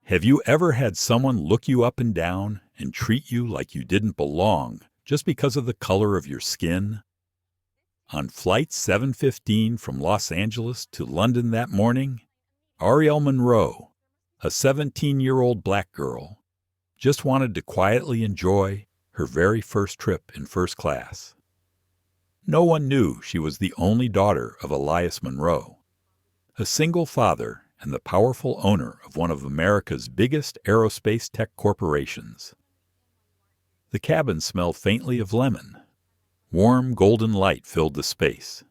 Have you ever had someone look you up and down and treat you like you didn't belong just because of the color of your skin? On Flight 715 from Los Angeles to London that morning, Arielle Monroe, a 17-year-old black girl, just wanted to quietly enjoy her very first trip in first class. No one knew she was the only daughter of Elias Monroe, a single father and the powerful owner of one of America's biggest aerospace tech corporations. The cabin smelled faintly of lemon. Warm golden light filled the space.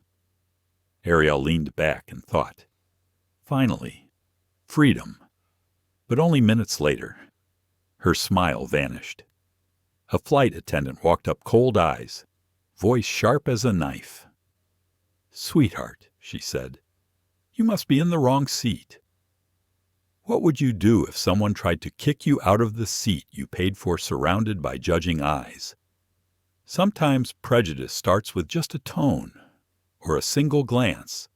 Arielle leaned back and thought, finally, freedom. But only minutes later, her smile vanished. A flight attendant walked up, cold eyes, voice sharp as a knife. "Sweetheart," she said, "you must be in the wrong seat." What would you do if someone tried to kick you out of the seat you paid for, surrounded by judging eyes? Sometimes prejudice starts with just a tone or a single glance,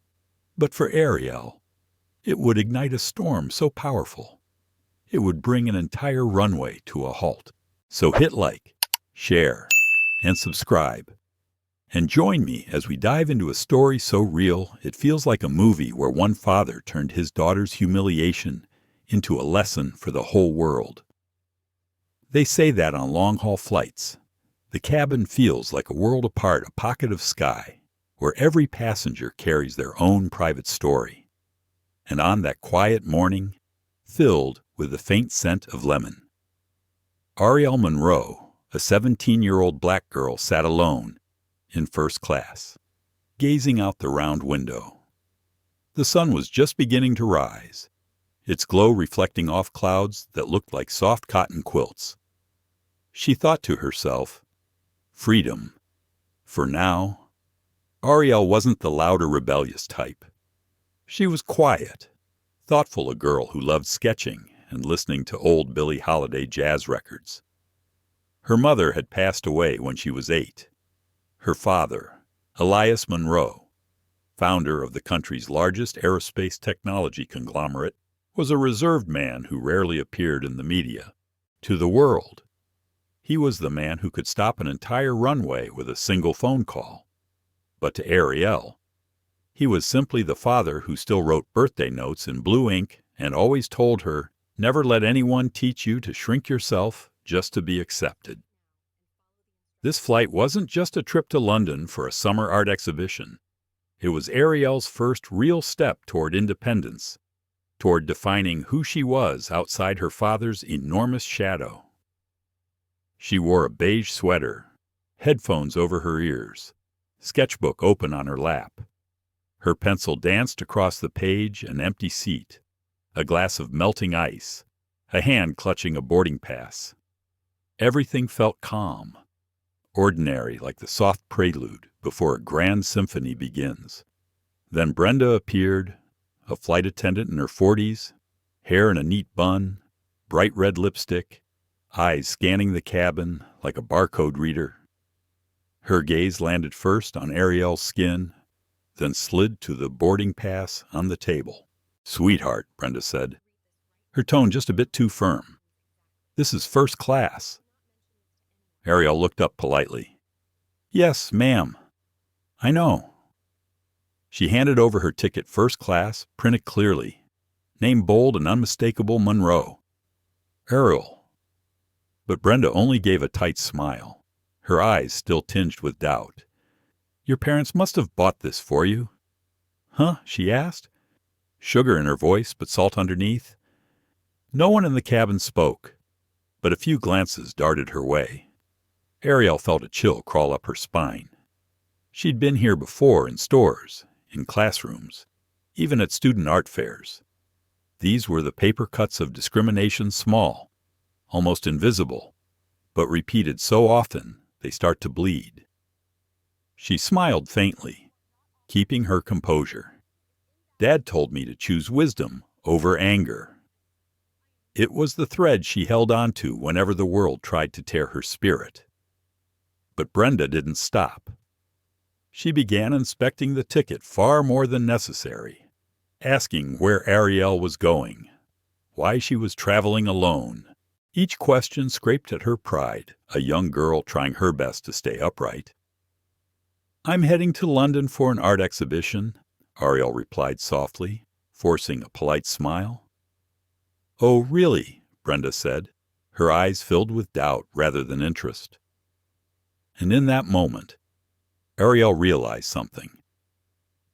but for Arielle, it would ignite a storm so powerful, it would bring an entire runway to a halt. So hit like, share, and subscribe. And join me as we dive into a story so real it feels like a movie, where one father turned his daughter's humiliation into a lesson for the whole world. They say that on long-haul flights, the cabin feels like a world apart, a pocket of sky, where every passenger carries their own private story. And on that quiet morning, filled with the faint scent of lemon, Arielle Monroe, a 17-year-old black girl, sat alone in first class, gazing out the round window. The sun was just beginning to rise, its glow reflecting off clouds that looked like soft cotton quilts. She thought to herself, freedom. For now. Arielle wasn't the loud or rebellious type. She was quiet, thoughtful, a girl who loved sketching and listening to old Billie Holiday jazz records. Her mother had passed away when she was 8. Her father, Elias Monroe, founder of the country's largest aerospace technology conglomerate, was a reserved man who rarely appeared in the media. To the world, he was the man who could stop an entire runway with a single phone call. But to Arielle, he was simply the father who still wrote birthday notes in blue ink and always told her, never let anyone teach you to shrink yourself just to be accepted. This flight wasn't just a trip to London for a summer art exhibition. It was Arielle's first real step toward independence, toward defining who she was outside her father's enormous shadow. She wore a beige sweater, headphones over her ears, sketchbook open on her lap. Her pencil danced across the page, an empty seat, a glass of melting ice, a hand clutching a boarding pass. Everything felt calm, ordinary, like the soft prelude before a grand symphony begins. Then Brenda appeared, a flight attendant in her 40s, hair in a neat bun, bright red lipstick, eyes scanning the cabin like a barcode reader. Her gaze landed first on Arielle's skin, then slid to the boarding pass on the table. "Sweetheart," Brenda said, her tone just a bit too firm. "This is first class." Arielle looked up politely. "Yes, ma'am. I know." She handed over her ticket, first class, printed clearly. Name bold and unmistakable, Monroe. Arielle. But Brenda only gave a tight smile, her eyes still tinged with doubt. "Your parents must have bought this for you." "Huh?" she asked, sugar in her voice but salt underneath. No one in the cabin spoke, but a few glances darted her way. Arielle felt a chill crawl up her spine. She'd been here before, in stores, in classrooms, even at student art fairs. These were the paper cuts of discrimination, small, almost invisible, but repeated so often they start to bleed. She smiled faintly, keeping her composure. "Dad told me to choose wisdom over anger." It was the thread she held on to whenever the world tried to tear her spirit. But Brenda didn't stop. She began inspecting the ticket far more than necessary, asking where Arielle was going, why she was traveling alone. Each question scraped at her pride, a young girl trying her best to stay upright. "I'm heading to London for an art exhibition," Arielle replied softly, forcing a polite smile. "Oh, really?" Brenda said, her eyes filled with doubt rather than interest. And in that moment, Arielle realized something.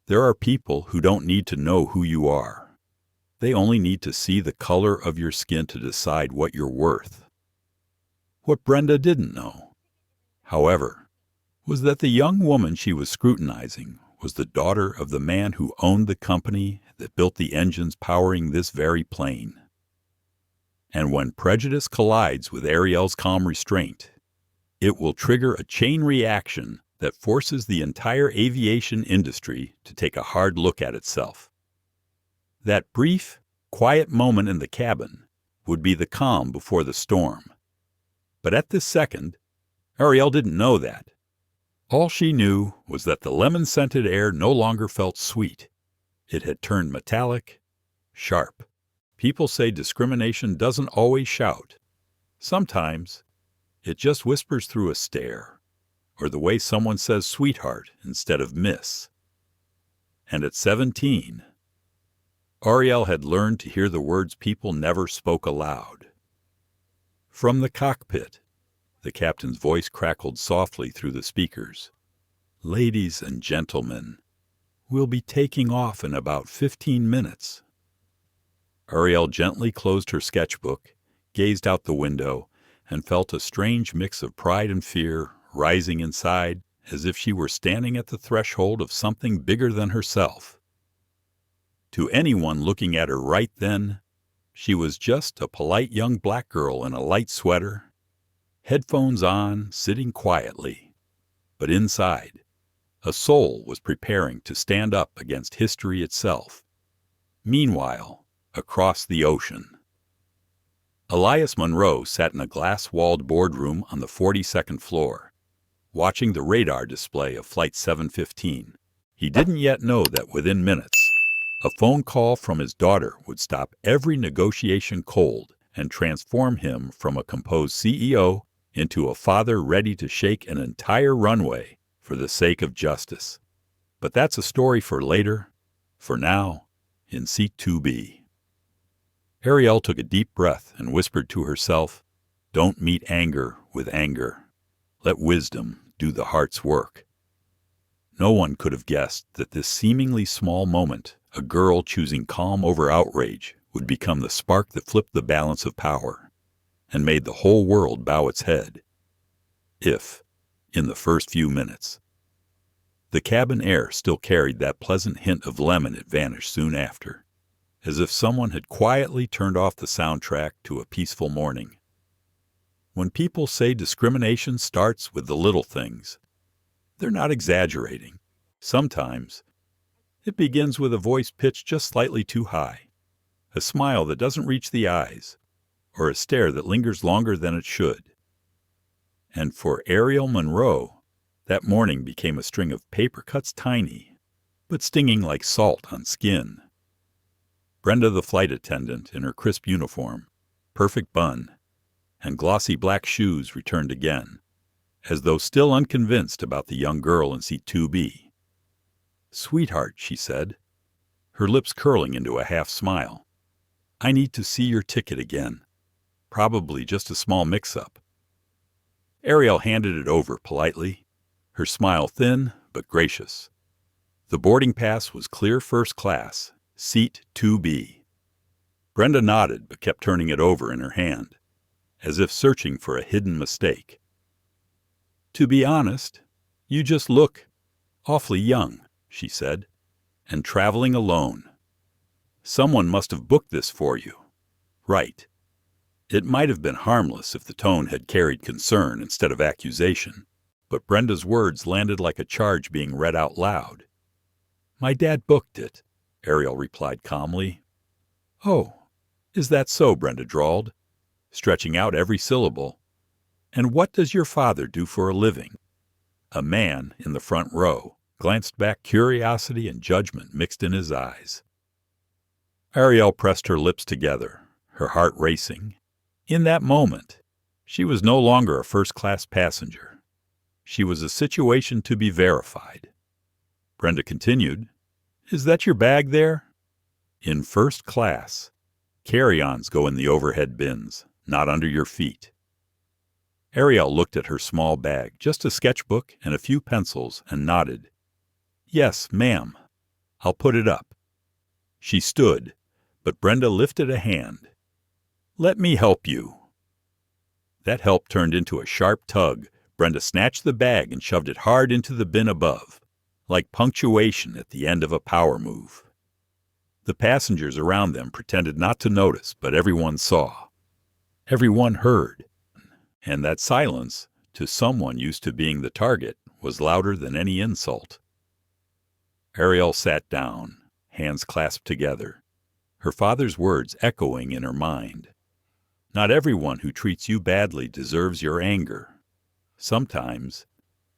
There are people who don't need to know who you are. They only need to see the color of your skin to decide what you're worth. What Brenda didn't know, however, was that the young woman she was scrutinizing was the daughter of the man who owned the company that built the engines powering this very plane. And when prejudice collides with Arielle's calm restraint, it will trigger a chain reaction that forces the entire aviation industry to take a hard look at itself. That brief, quiet moment in the cabin would be the calm before the storm. But at this second, Arielle didn't know that. All she knew was that the lemon-scented air no longer felt sweet. It had turned metallic, sharp. People say discrimination doesn't always shout. Sometimes it just whispers through a stare, or the way someone says sweetheart instead of miss. And at 17, Arielle had learned to hear the words people never spoke aloud. From the cockpit, the captain's voice crackled softly through the speakers. "Ladies and gentlemen, we'll be taking off in about 15 minutes. Arielle gently closed her sketchbook, gazed out the window, and felt a strange mix of pride and fear rising inside, as if she were standing at the threshold of something bigger than herself. To anyone looking at her right then, she was just a polite young black girl in a light sweater, headphones on, sitting quietly. But inside, a soul was preparing to stand up against history itself. Meanwhile, across the ocean, Elias Monroe sat in a glass-walled boardroom on the 42nd floor, watching the radar display of Flight 715. He didn't yet know that within minutes, a phone call from his daughter would stop every negotiation cold and transform him from a composed CEO into a father ready to shake an entire runway for the sake of justice. But that's a story for later. For now, in Seat 2B. Arielle took a deep breath and whispered to herself, "Don't meet anger with anger. Let wisdom do the heart's work." No one could have guessed that this seemingly small moment, a girl choosing calm over outrage, would become the spark that flipped the balance of power and made the whole world bow its head. If, in the first few minutes, the cabin air still carried that pleasant hint of lemon, it vanished soon after, as if someone had quietly turned off the soundtrack to a peaceful morning. When people say discrimination starts with the little things, they're not exaggerating. Sometimes it begins with a voice pitched just slightly too high, a smile that doesn't reach the eyes, or a stare that lingers longer than it should. And for Arielle Monroe, that morning became a string of paper cuts tiny, but stinging like salt on skin. Brenda, the flight attendant, in her crisp uniform, perfect bun, and glossy black shoes returned again, as though still unconvinced about the young girl in Seat 2B. "Sweetheart," she said, her lips curling into a half-smile, "I need to see your ticket again. Probably just a small mix-up." Arielle handed it over politely, her smile thin but gracious. The boarding pass was clear first class, Seat 2B. Brenda nodded but kept turning it over in her hand, as if searching for a hidden mistake. "To be honest, you just look awfully young," she said, "and traveling alone. Someone must have booked this for you. Right." It might have been harmless if the tone had carried concern instead of accusation, but Brenda's words landed like a charge being read out loud. "My dad booked it," Arielle replied calmly. "Oh, is that so?" Brenda drawled, stretching out every syllable. "And what does your father do for a living?" A man in the front row glanced back, curiosity and judgment mixed in his eyes. Arielle pressed her lips together, her heart racing. In that moment, she was no longer a first-class passenger. She was a situation to be verified. Brenda continued, "Is that your bag there?" In first class, carry-ons go in the overhead bins, not under your feet. Arielle looked at her small bag, just a sketchbook and a few pencils, and nodded. "Yes, ma'am. I'll put it up." She stood, but Brenda lifted a hand. "Let me help you." That help turned into a sharp tug. Brenda snatched the bag and shoved it hard into the bin above, like punctuation at the end of a power move. The passengers around them pretended not to notice, but everyone saw. Everyone heard. And that silence, to someone used to being the target, was louder than any insult. Arielle sat down, hands clasped together, her father's words echoing in her mind. Not everyone who treats you badly deserves your anger. Sometimes,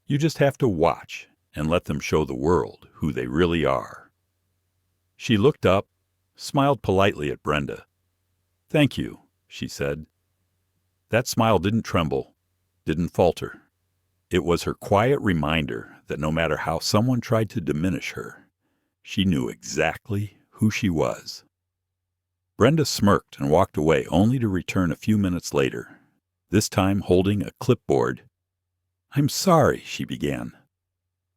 you just have to watch and let them show the world who they really are. She looked up, smiled politely at Brenda. "Thank you," she said. That smile didn't tremble, didn't falter. It was her quiet reminder that no matter how someone tried to diminish her, she knew exactly who she was. Brenda smirked and walked away, only to return a few minutes later, this time holding a clipboard. "I'm sorry," she began,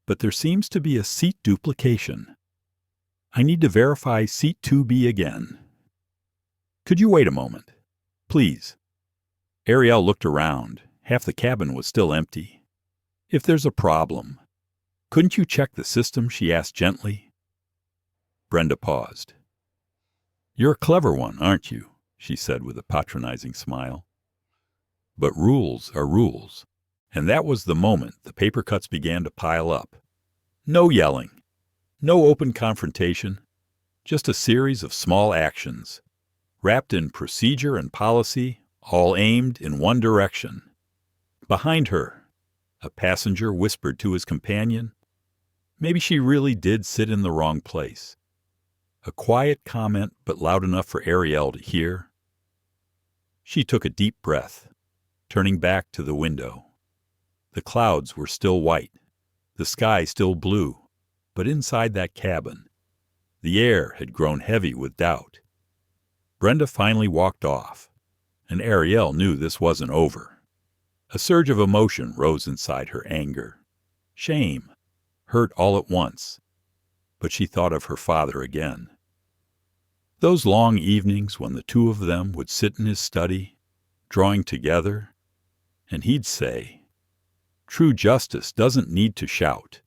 "but there seems to be a seat duplication. I need to verify seat 2B again. Could you wait a moment? Please." Arielle looked around. Half the cabin was still empty. "If there's a problem, couldn't you check the system?" she asked gently. Brenda paused. "You're a clever one, aren't you?" she said with a patronizing smile. But rules are rules, and that was the moment the paper cuts began to pile up. No yelling, no open confrontation, just a series of small actions, wrapped in procedure and policy, all aimed in one direction. Behind her, a passenger whispered to his companion, maybe she really did sit in the wrong place. A quiet comment, but loud enough for Arielle to hear. She took a deep breath, turning back to the window. The clouds were still white, the sky still blue, but inside that cabin, the air had grown heavy with doubt. Brenda finally walked off, and Arielle knew this wasn't over. A surge of emotion rose inside her: anger, shame, hurt all at once. But she thought of her father again. Those long evenings when the two of them would sit in his study, drawing together, and he'd say, "True justice doesn't need to shout.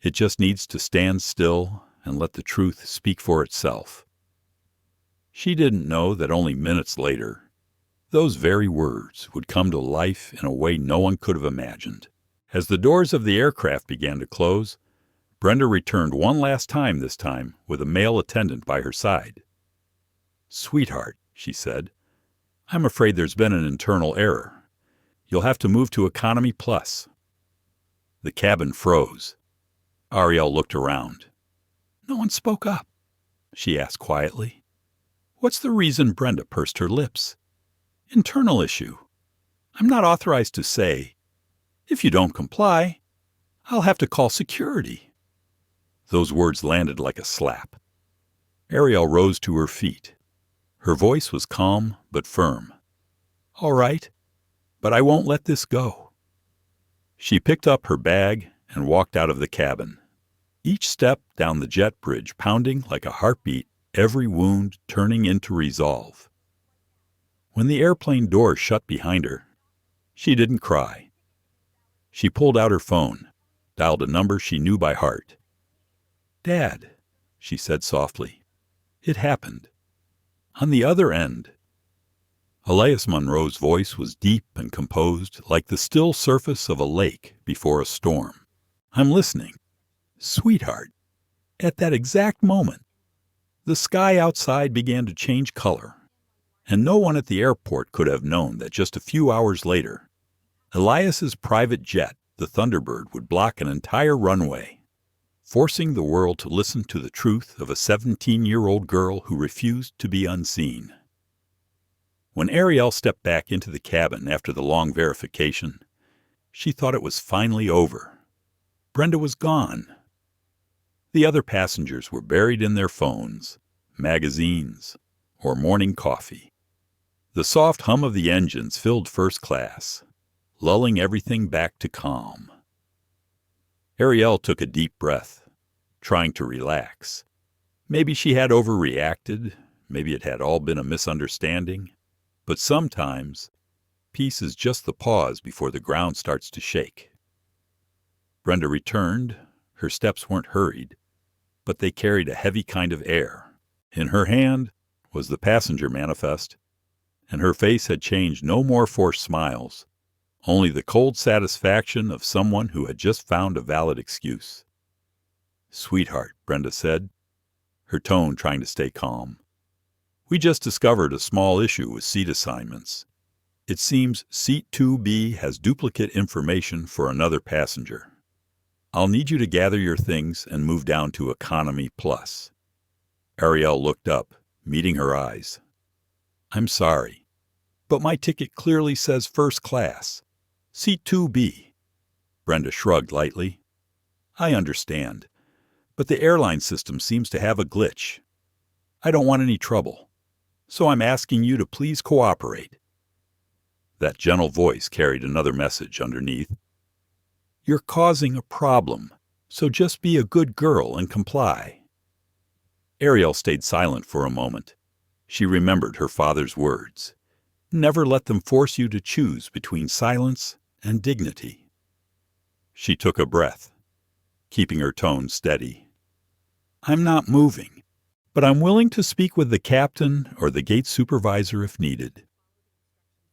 It just needs to stand still and let the truth speak for itself." She didn't know that only minutes later, those very words would come to life in a way no one could have imagined. As the doors of the aircraft began to close, Brenda returned one last time, this time with a male attendant by her side. "Sweetheart," she said, "I'm afraid there's been an internal error. You'll have to move to Economy Plus." The cabin froze. Arielle looked around. No one spoke up. She asked quietly, "What's the reason?" Brenda pursed her lips. "Internal issue. I'm not authorized to say. If you don't comply, I'll have to call security." Those words landed like a slap. Arielle rose to her feet. Her voice was calm but firm. "All right, but I won't let this go." She picked up her bag and walked out of the cabin. Each step down the jet bridge pounding like a heartbeat, every wound turning into resolve. When the airplane door shut behind her, she didn't cry. She pulled out her phone, dialed a number she knew by heart. "Dad," she said softly, "it happened." On the other end, Elias Monroe's voice was deep and composed, like the still surface of a lake before a storm. "I'm listening. Sweetheart." At that exact moment, the sky outside began to change color, and no one at the airport could have known that just a few hours later, Elias's private jet, the Thunderbird, would block an entire runway, forcing the world to listen to the truth of a 17-year-old girl who refused to be unseen. When Arielle stepped back into the cabin after the long verification, she thought it was finally over. Brenda was gone. The other passengers were buried in their phones, magazines, or morning coffee. The soft hum of the engines filled first class, lulling everything back to calm. Arielle took a deep breath, trying to relax. Maybe she had overreacted, maybe it had all been a misunderstanding, but sometimes peace is just the pause before the ground starts to shake. Brenda returned. Her steps weren't hurried, but they carried a heavy kind of air. In her hand was the passenger manifest, and her face had changed no more forced smiles, only the cold satisfaction of someone who had just found a valid excuse. "Sweetheart," Brenda said, her tone trying to stay calm. "We just discovered a small issue with seat assignments. It seems seat 2B has duplicate information for another passenger. I'll need you to gather your things and move down to Economy Plus." Arielle looked up, meeting her eyes. "I'm sorry, but my ticket clearly says first class. Seat 2B. Brenda shrugged lightly. "I understand, but the airline system seems to have a glitch. I don't want any trouble, so I'm asking you to please cooperate." That gentle voice carried another message underneath. "You're causing a problem, so just be a good girl and comply." Arielle stayed silent for a moment. She remembered her father's words. Never let them force you to choose between silence and dignity. She took a breath, keeping her tone steady. "I'm not moving, but I'm willing to speak with the captain or the gate supervisor if needed."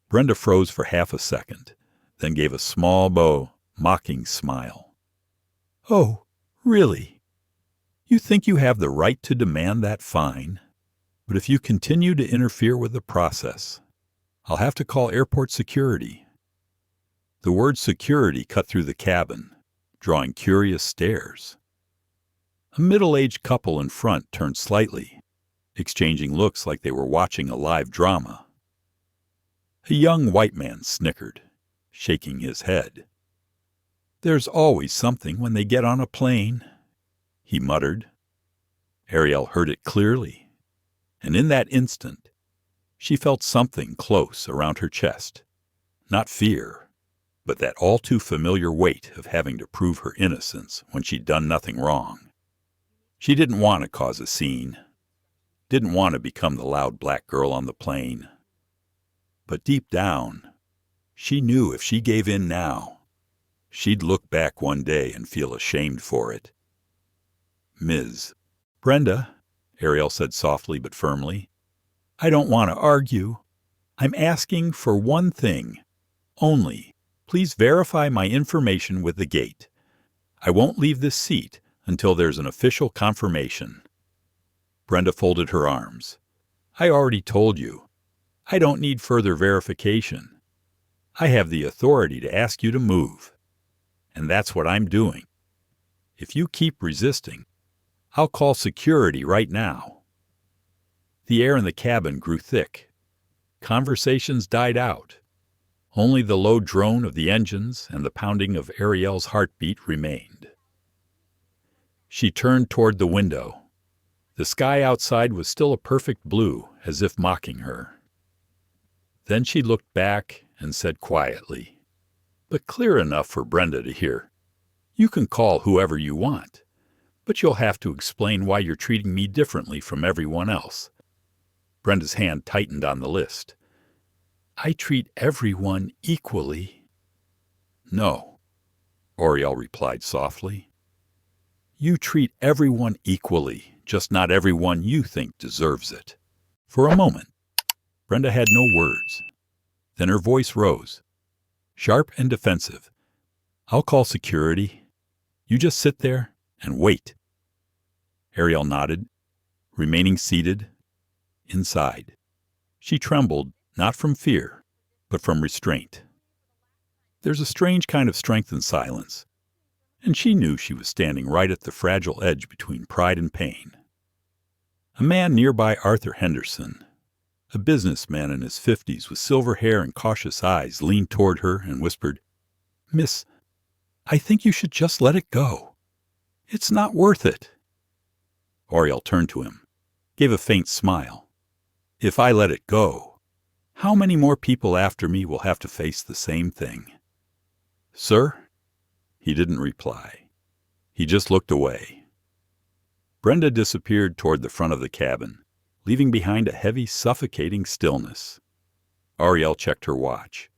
Brenda froze for half a second, then gave a small mocking smile. "Oh, really? You think you have the right to demand that fine? But if you continue to interfere with the process, I'll have to call airport security." The word security cut through the cabin, drawing curious stares. A middle-aged couple in front turned slightly, exchanging looks like they were watching a live drama. A young white man snickered, shaking his head. "There's always something when they get on a plane," he muttered. Arielle heard it clearly, and in that instant, she felt something close around her chest. Not fear, but that all-too-familiar weight of having to prove her innocence when she'd done nothing wrong. She didn't want to cause a scene, didn't want to become the loud black girl on the plane. But deep down, she knew if she gave in now, she'd look back one day and feel ashamed for it. "Ms. Brenda," Arielle said softly but firmly, "I don't want to argue. I'm asking for one thing. Only, please verify my information with the gate. I won't leave this seat until there's an official confirmation." Brenda folded her arms. "I already told you. I don't need further verification. I have the authority to ask you to move. And that's what I'm doing. If you keep resisting, I'll call security right now." The air in the cabin grew thick. Conversations died out. Only the low drone of the engines and the pounding of Arielle's heartbeat remained. She turned toward the window. The sky outside was still a perfect blue, as if mocking her. Then she looked back and said quietly, but clear enough for Brenda to hear, "You can call whoever you want, but you'll have to explain why you're treating me differently from everyone else." Brenda's hand tightened on the list. "I treat everyone equally." "No," Arielle replied softly. "You treat everyone equally, just not everyone you think deserves it." For a moment, Brenda had no words. Then her voice rose, sharp and defensive. "I'll call security. You just sit there and wait." Arielle nodded, remaining seated, inside. She trembled, not from fear, but from restraint. There's a strange kind of strength in silence, and she knew she was standing right at the fragile edge between pride and pain. A man nearby Arthur Henderson, A businessman in his 50s with silver hair and cautious eyes leaned toward her and whispered, "Miss, I think you should just let it go. It's not worth it." Arielle turned to him, gave a faint smile. "If I let it go, how many more people after me will have to face the same thing?" "Sir?" He didn't reply. He just looked away. Brenda disappeared toward the front of the cabin, leaving behind a heavy, suffocating stillness. Arielle checked her watch.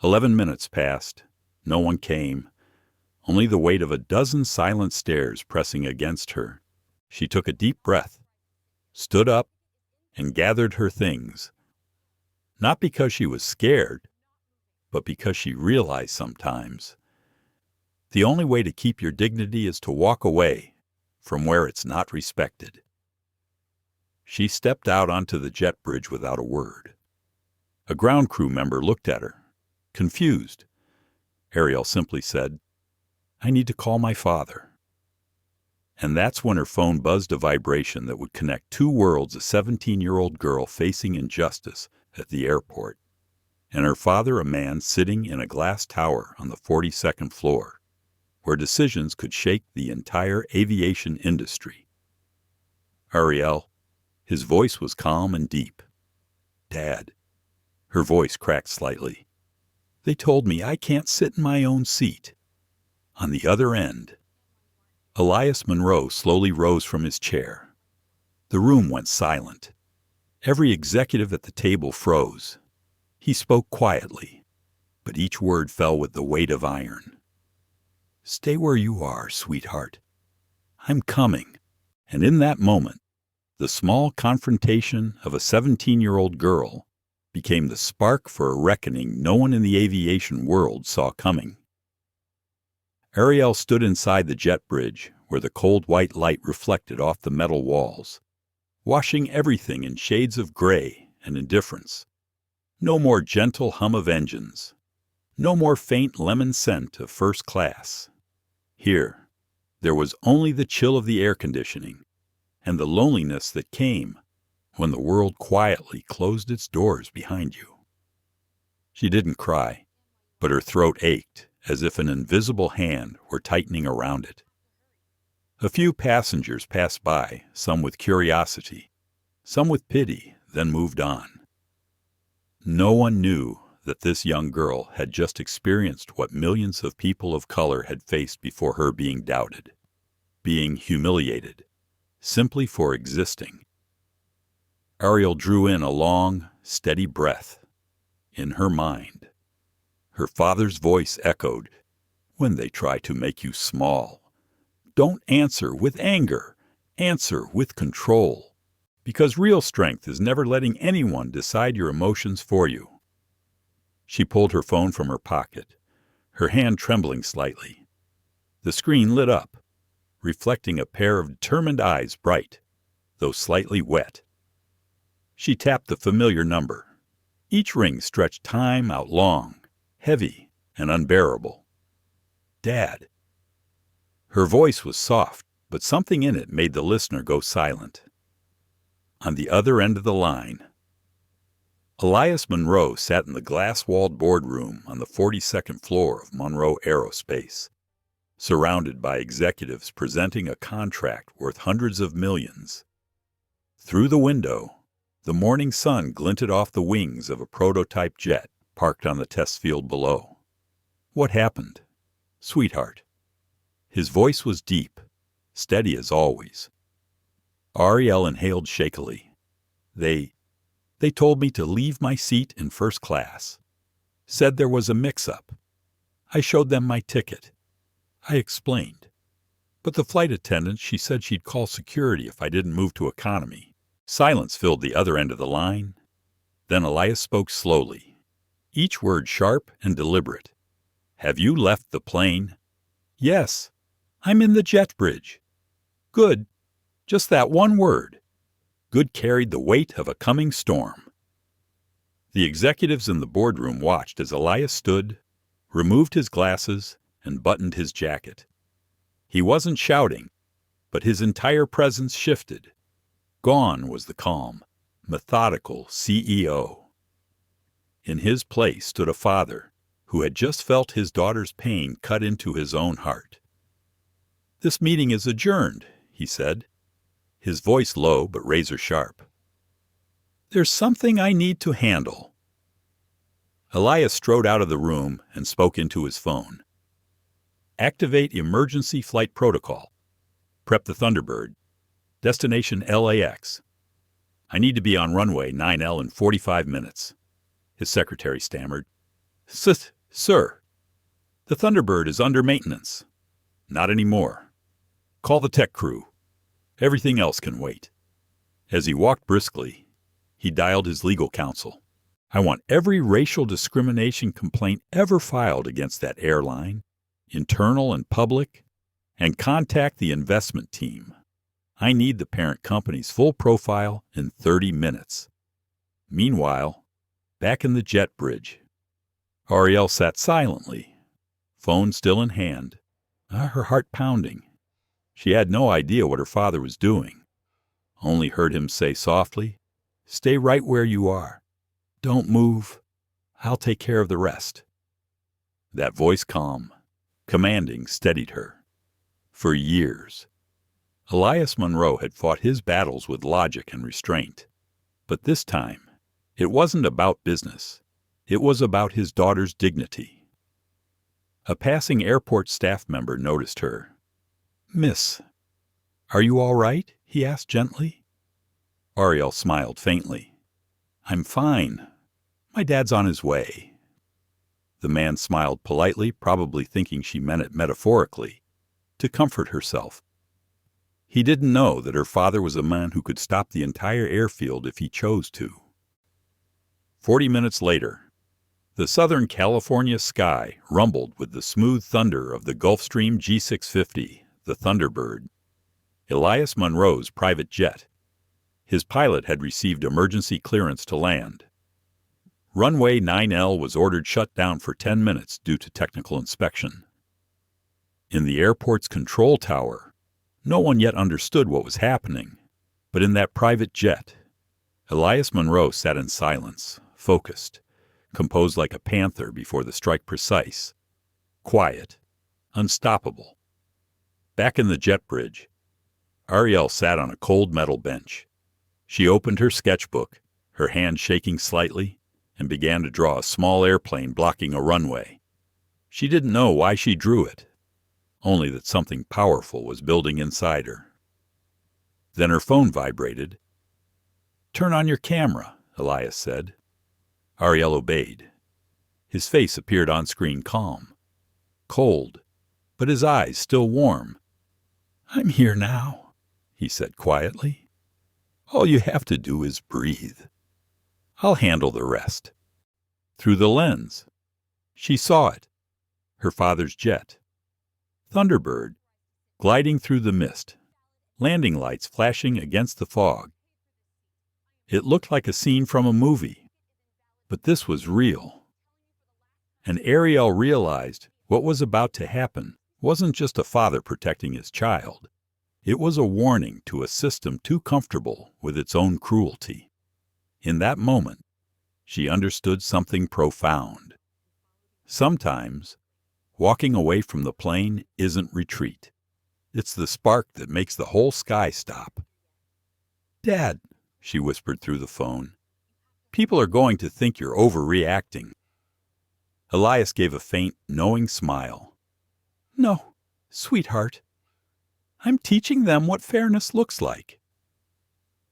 11 minutes passed. No one came. Only the weight of a dozen silent stares pressing against her. She took a deep breath, stood up, and gathered her things. Not because she was scared, but because she realized sometimes the only way to keep your dignity is to walk away from where it's not respected. She stepped out onto the jet bridge without a word. A ground crew member looked at her, confused. Arielle simply said, "I need to call my father." And that's when her phone buzzed a vibration that would connect two worlds: a 17-year-old girl facing injustice at the airport, and her father, a man sitting in a glass tower on the 42nd floor, where decisions could shake the entire aviation industry. "Arielle," his voice was calm and deep. "Dad," her voice cracked slightly, "they told me I can't sit in my own seat." On the other end, Elias Monroe slowly rose from his chair. The room went silent. Every executive at the table froze. He spoke quietly, but each word fell with the weight of iron. "Stay where you are, sweetheart. I'm coming." And in that moment, the small confrontation of a 17-year-old girl became the spark for a reckoning no one in the aviation world saw coming. Arielle stood inside the jet bridge, where the cold white light reflected off the metal walls, washing everything in shades of gray and indifference. No more gentle hum of engines. No more faint lemon scent of first class. Here, there was only the chill of the air conditioning and the loneliness that came when the world quietly closed its doors behind you. She didn't cry, but her throat ached as if an invisible hand were tightening around it. A few passengers passed by, some with curiosity, some with pity, then moved on. No one knew that this young girl had just experienced what millions of people of color had faced before her: being doubted, being humiliated, simply for existing. Arielle drew in a long, steady breath. In her mind, her father's voice echoed, "When they try to make you small, don't answer with anger, answer with control, because real strength is never letting anyone decide your emotions for you." She pulled her phone from her pocket, her hand trembling slightly. The screen lit up, reflecting a pair of determined eyes, bright, though slightly wet. She tapped the familiar number. Each ring stretched time out long, heavy and unbearable. "Dad." Her voice was soft, but something in it made the listener go silent. On the other end of the line, Elias Monroe sat in the glass-walled boardroom on the 42nd floor of Monroe Aerospace, surrounded by executives presenting a contract worth hundreds of millions. Through the window, the morning sun glinted off the wings of a prototype jet parked on the test field below. "What happened, sweetheart?" His voice was deep, steady as always. Arielle inhaled shakily. They told me to leave my seat in first class. Said there was a mix-up. I showed them my ticket. I explained. But the flight attendant, she said she'd call security if I didn't move to economy. Silence filled the other end of the line. Then Elias spoke slowly, each word sharp and deliberate. "Have you left the plane?" "Yes. I'm in the jet bridge." "Good. Just that one word." Good carried the weight of a coming storm. The executives in the boardroom watched as Elias stood, removed his glasses, and buttoned his jacket. He wasn't shouting, but his entire presence shifted. Gone was the calm. methodical CEO. In his place stood a father who had just felt his daughter's pain cut into his own heart. "This meeting is adjourned," he said, his voice low but razor-sharp. "There's something I need to handle." Elias strode out of the room and spoke into his phone. "Activate emergency flight protocol. Prep the Thunderbird. Destination LAX. I need to be on runway 9L in 45 minutes. His secretary stammered. Sir, the Thunderbird is under maintenance." "Not anymore. Call the tech crew. Everything else can wait." As he walked briskly, he dialed his legal counsel. "I want every racial discrimination complaint ever filed against that airline, internal and public, and contact the investment team. I need the parent company's full profile in 30 minutes. Meanwhile, back in the jet bridge, Arielle sat silently, phone still in hand, her heart pounding. She had no idea what her father was doing, only heard him say softly, "Stay right where you are. Don't move. I'll take care of the rest." That voice, calm, commanding, steadied her. For years, Elias Monroe had fought his battles with logic and restraint. But this time, it wasn't about business. It was about his daughter's dignity. A passing airport staff member noticed her. "Miss, are you all right?" he asked gently. Arielle smiled faintly. "I'm fine. My dad's on his way." The man smiled politely, probably thinking she meant it metaphorically, to comfort herself. He didn't know that her father was a man who could stop the entire airfield if he chose to. 40 minutes later, the Southern California sky rumbled with the smooth thunder of the Gulfstream G650, the Thunderbird, Elias Monroe's private jet. His pilot had received emergency clearance to land. Runway 9L was ordered shut down for 10 minutes due to technical inspection. In the airport's control tower, no one yet understood what was happening, but in that private jet, Elias Monroe sat in silence, focused, composed like a panther before the strike precise, quiet, unstoppable. Back in the jet bridge, Arielle sat on a cold metal bench. She opened her sketchbook, her hand shaking slightly, and began to draw a small airplane blocking a runway. She didn't know why she drew it, only that something powerful was building inside her. Then her phone vibrated. "Turn on your camera," Elias said. Arielle obeyed. His face appeared on screen calm, cold, but his eyes still warm. "I'm here now," he said quietly. "All you have to do is breathe. I'll handle the rest." Through the lens, she saw it, her father's jet. Thunderbird, gliding through the mist, landing lights flashing against the fog. It looked like a scene from a movie, but this was real. And Arielle realized what was about to happen wasn't just a father protecting his child. It was a warning to a system too comfortable with its own cruelty. In that moment, she understood something profound. Sometimes, walking away from the plane isn't retreat. It's the spark that makes the whole sky stop. "Dad," she whispered through the phone, "people are going to think you're overreacting." Elias gave a faint, knowing smile. "No, sweetheart. I'm teaching them what fairness looks like."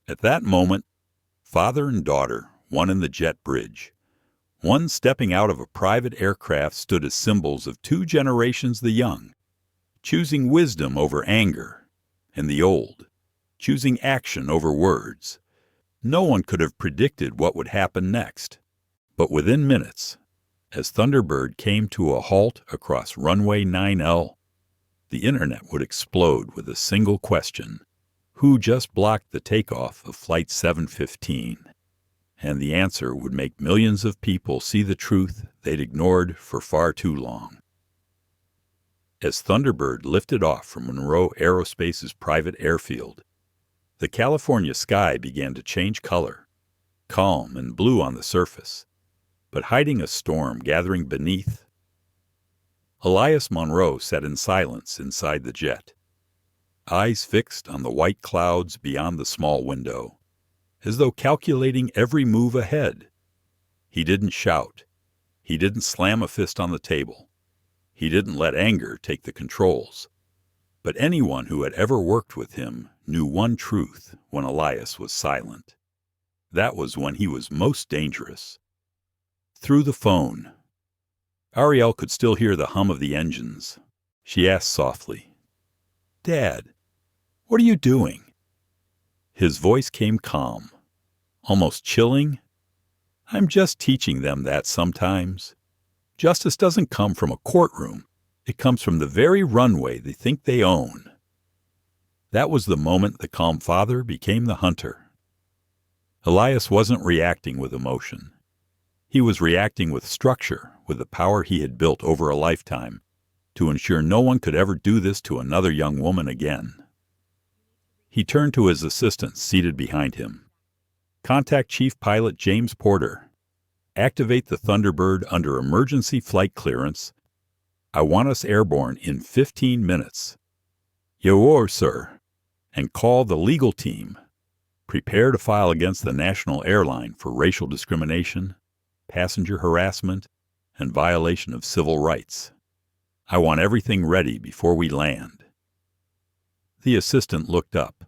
At that moment, father and daughter, one in the jet bridge, one stepping out of a private aircraft, stood as symbols of two generations the young, choosing wisdom over anger, and the old, choosing action over words. No one could have predicted what would happen next, but within minutes, as Thunderbird came to a halt across runway 9L, the internet would explode with a single question: who just blocked the takeoff of Flight 715? And the answer would make millions of people see the truth they'd ignored for far too long. As Thunderbird lifted off from Monroe Aerospace's private airfield, the California sky began to change color. calm and blue on the surface, but hiding a storm gathering beneath. Elias Monroe sat in silence inside the jet, eyes fixed on the white clouds beyond the small window, as though calculating every move ahead. He didn't shout. He didn't slam a fist on the table. He didn't let anger take the controls. But anyone who had ever worked with him knew one truth when Elias was silent. That was when he was most dangerous. Through the phone, Arielle could still hear the hum of the engines. She asked softly, "Dad, what are you doing?" His voice came calm, almost chilling. "I'm just teaching them that sometimes. Justice doesn't come from a courtroom. It comes from the very runway they think they own." That was the moment the calm father became the hunter. Elias wasn't reacting with emotion. He was reacting with structure, with the power he had built over a lifetime to ensure no one could ever do this to another young woman again. He turned to his assistant seated behind him. "Contact Chief Pilot James Porter. Activate the Thunderbird under emergency flight clearance. I want us airborne in 15 minutes. Yoor, sir. And call the legal team. Prepare to file against the national airline for racial discrimination, passenger harassment, and violation of civil rights. I want everything ready before we land." The assistant looked up,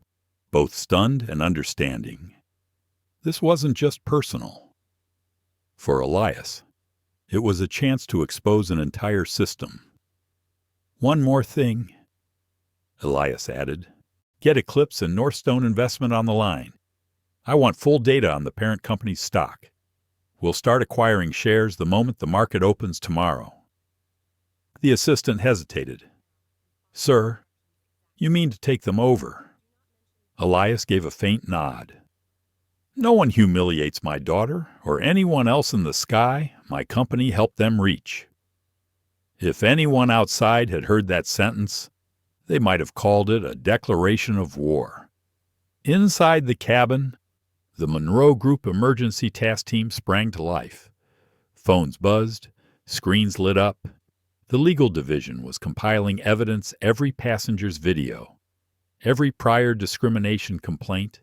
both stunned and understanding. This wasn't just personal. For Elias, it was a chance to expose an entire system. "One more thing," Elias added. "Get Eclipse and Northstone Investment on the line. I want full data on the parent company's stock. We'll start acquiring shares the moment the market opens tomorrow." The assistant hesitated. "Sir, you mean to take them over?" Elias gave a faint nod. "No one humiliates my daughter or anyone else in the sky my company helped them reach." If anyone outside had heard that sentence, they might have called it a declaration of war. Inside the cabin, the Monroe Group emergency task team sprang to life. Phones buzzed, screens lit up. The legal division was compiling evidence, every passenger's video, every prior discrimination complaint,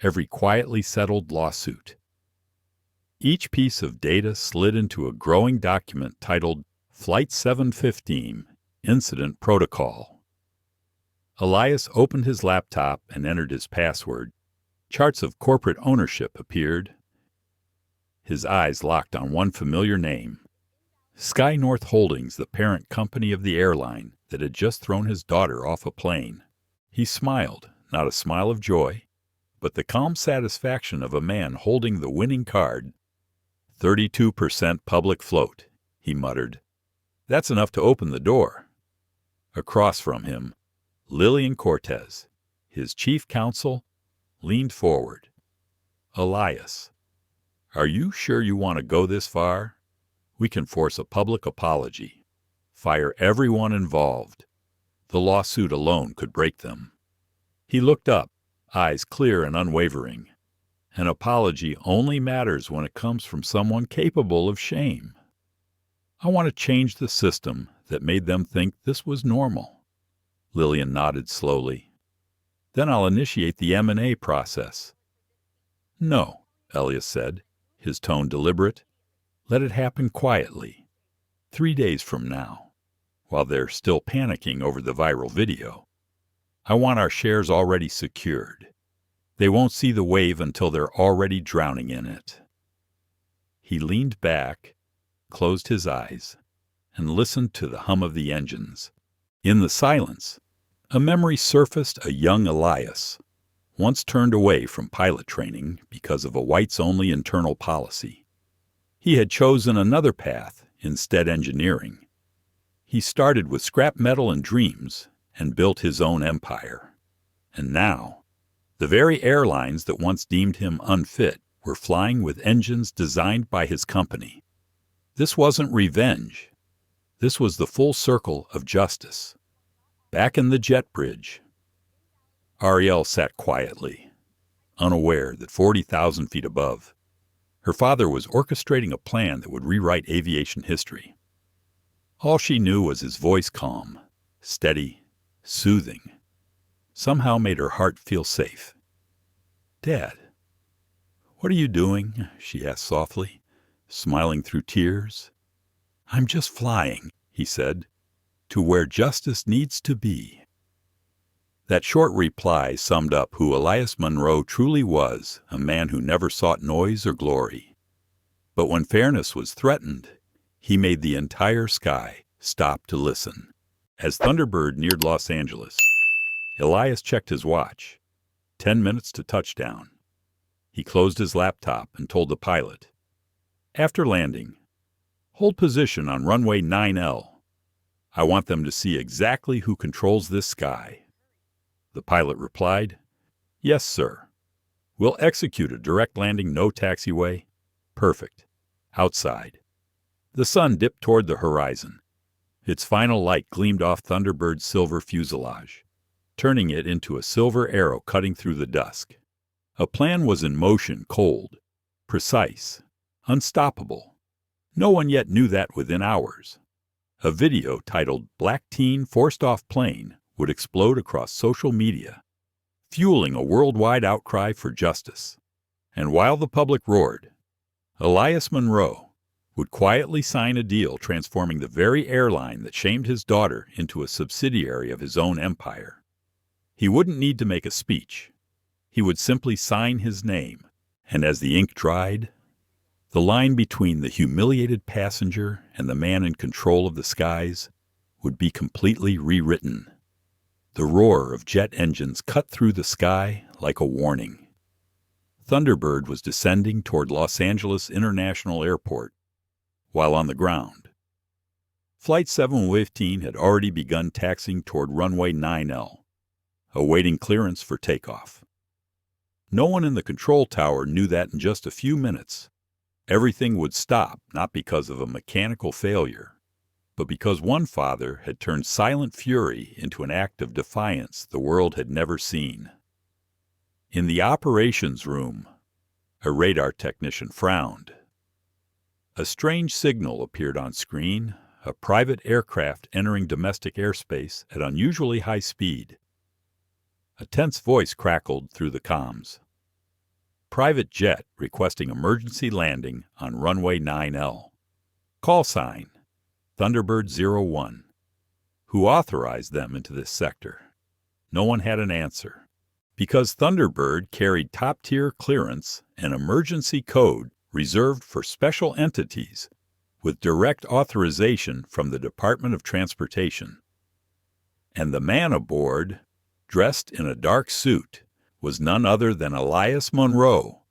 every quietly settled lawsuit. Each piece of data slid into a growing document titled Flight 715 Incident Protocol. Elias opened his laptop and entered his password. Charts of corporate ownership appeared. His eyes locked on one familiar name. Sky North Holdings, the parent company of the airline that had just thrown his daughter off a plane. He smiled, not a smile of joy, but the calm satisfaction of a man holding the winning card. 32% public float, he muttered. That's enough to open the door. Across from him, Lillian Cortez, his chief counsel, leaned forward. "Elias, are you sure you want to go this far? We can force a public apology, fire everyone involved. The lawsuit alone could break them." He looked up, eyes clear and unwavering. An apology only matters when it comes from someone capable of shame. "I want to change the system that made them think this was normal." Lillian nodded slowly. "Then I'll initiate the M&A process." "No," Elias said, his tone deliberate. "Let it happen quietly. 3 days from now, while they're still panicking over the viral video. I want our shares already secured. They won't see the wave until they're already drowning in it." He leaned back, closed his eyes, and listened to the hum of the engines. In the silence, a memory surfaced, a young Elias, once turned away from pilot training because of a whites-only internal policy. He had chosen another path, instead engineering. He started with scrap metal and dreams and built his own empire. And now, the very airlines that once deemed him unfit were flying with engines designed by his company. This wasn't revenge. This was the full circle of justice. Back in the jet bridge, Arielle sat quietly, unaware that 40,000 feet above, Her father was orchestrating a plan that would rewrite aviation history. All she knew was his voice, calm, steady, soothing, somehow made her heart feel safe. "Dad, what are you doing?" she asked softly, smiling through tears. "I'm just flying," he said, "to where justice needs to be." That short reply summed up who Elias Monroe truly was, a man who never sought noise or glory. But when fairness was threatened, he made the entire sky stop to listen. As Thunderbird neared Los Angeles, Elias checked his watch. 10 minutes to touchdown. He closed his laptop and told the pilot, "After landing, hold position on runway 9L. I want them to see exactly who controls this sky." The pilot replied, "Yes, sir. We'll execute a direct landing, no taxiway. Perfect." Outside, the sun dipped toward the horizon. Its final light gleamed off Thunderbird's silver fuselage, turning it into a silver arrow cutting through the dusk. A plan was in motion, cold, precise, unstoppable. No one yet knew that within hours. A video titled "Black Teen Forced Off Plane" would explode across social media, fueling a worldwide outcry for justice. And while the public roared, Elias Monroe would quietly sign a deal transforming the very airline that shamed his daughter into a subsidiary of his own empire. He wouldn't need to make a speech. He would simply sign his name, and as the ink dried, the line between the humiliated passenger and the man in control of the skies would be completely rewritten. The roar of jet engines cut through the sky like a warning. Thunderbird was descending toward Los Angeles International Airport, while on the ground, Flight 715 had already begun taxiing toward runway 9L, awaiting clearance for takeoff. No one in the control tower knew that in just a few minutes, everything would stop, not because of a mechanical failure, but because one father had turned silent fury into an act of defiance the world had never seen. In the operations room, a radar technician frowned. A strange signal appeared on screen, a private aircraft entering domestic airspace at unusually high speed. A tense voice crackled through the comms. "Private jet requesting emergency landing on runway 9L. Call sign, Thunderbird 01. Who authorized them into this sector?" No one had an answer. Because Thunderbird carried top-tier clearance, an emergency code reserved for special entities with direct authorization from the Department of Transportation. And the man aboard, dressed in a dark suit, was none other than Elias Monroe,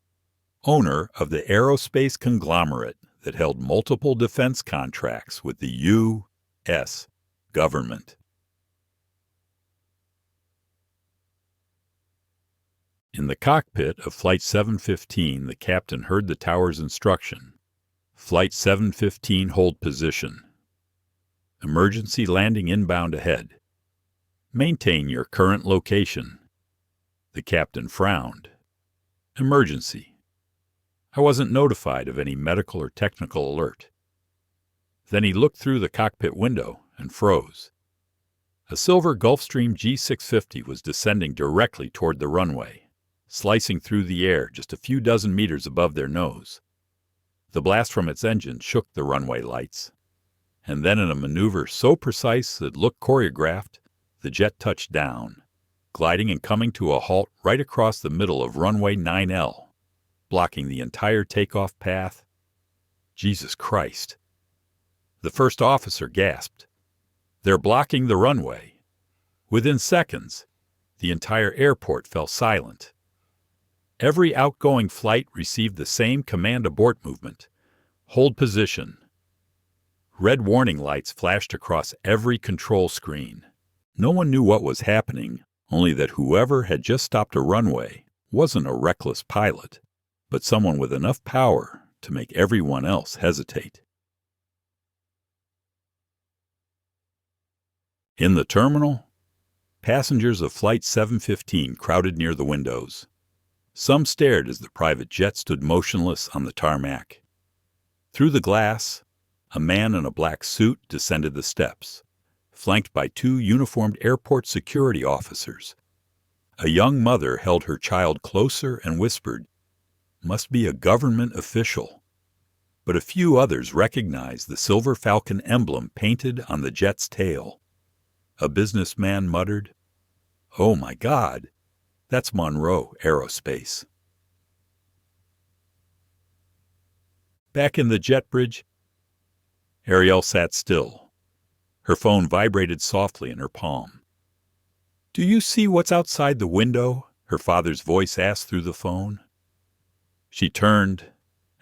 owner of the aerospace conglomerate that held multiple defense contracts with the U.S. government. In the cockpit of Flight 715, the captain heard the tower's instruction. "Flight 715, hold position. Emergency landing inbound ahead. Maintain your current location." The captain frowned. "Emergency. I wasn't notified of any medical or technical alert." Then he looked through the cockpit window and froze. A silver Gulfstream G650 was descending directly toward the runway, slicing through the air just a few dozen meters above their nose. The blast from its engine shook the runway lights, and then in a maneuver so precise it looked choreographed, the jet touched down, gliding and coming to a halt right across the middle of runway 9L, blocking the entire takeoff path. Jesus Christ! The first officer gasped. "They're blocking the runway." Within seconds, the entire airport fell silent. Every outgoing flight received the same command abort movement. "Hold position." Red warning lights flashed across every control screen. No one knew what was happening, only that whoever had just stopped a runway wasn't a reckless pilot, but someone with enough power to make everyone else hesitate. In the terminal, passengers of Flight 715 crowded near the windows. Some stared as the private jet stood motionless on the tarmac. Through the glass, a man in a black suit descended the steps, flanked by two uniformed airport security officers. A young mother held her child closer and whispered, "Must be a government official." But a few others recognized the Silver Falcon emblem painted on the jet's tail. A businessman muttered, "Oh my God, that's Monroe Aerospace." Back in the jet bridge, Arielle sat still. Her phone vibrated softly in her palm. "Do you see what's outside the window?" her father's voice asked through the phone. She turned,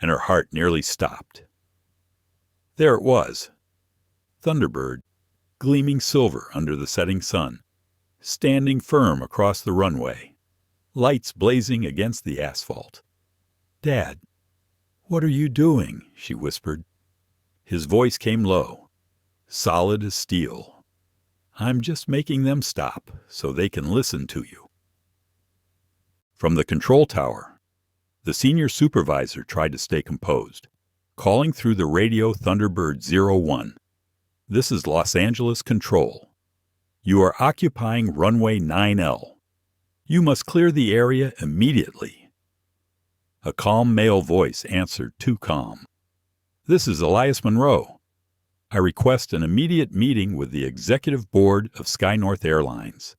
and her heart nearly stopped. There it was, Thunderbird, gleaming silver under the setting sun, standing firm across the runway, lights blazing against the asphalt. "Dad, what are you doing?" she whispered. His voice came low, solid as steel. "I'm just making them stop so they can listen to you." From the control tower, the senior supervisor tried to stay composed, calling through the radio Thunderbird 01. "This is Los Angeles Control. You are occupying runway 9L. You must clear the area immediately." A calm male voice answered, too calm. "This is Elias Monroe. I request an immediate meeting with the executive board of SkyNorth Airlines.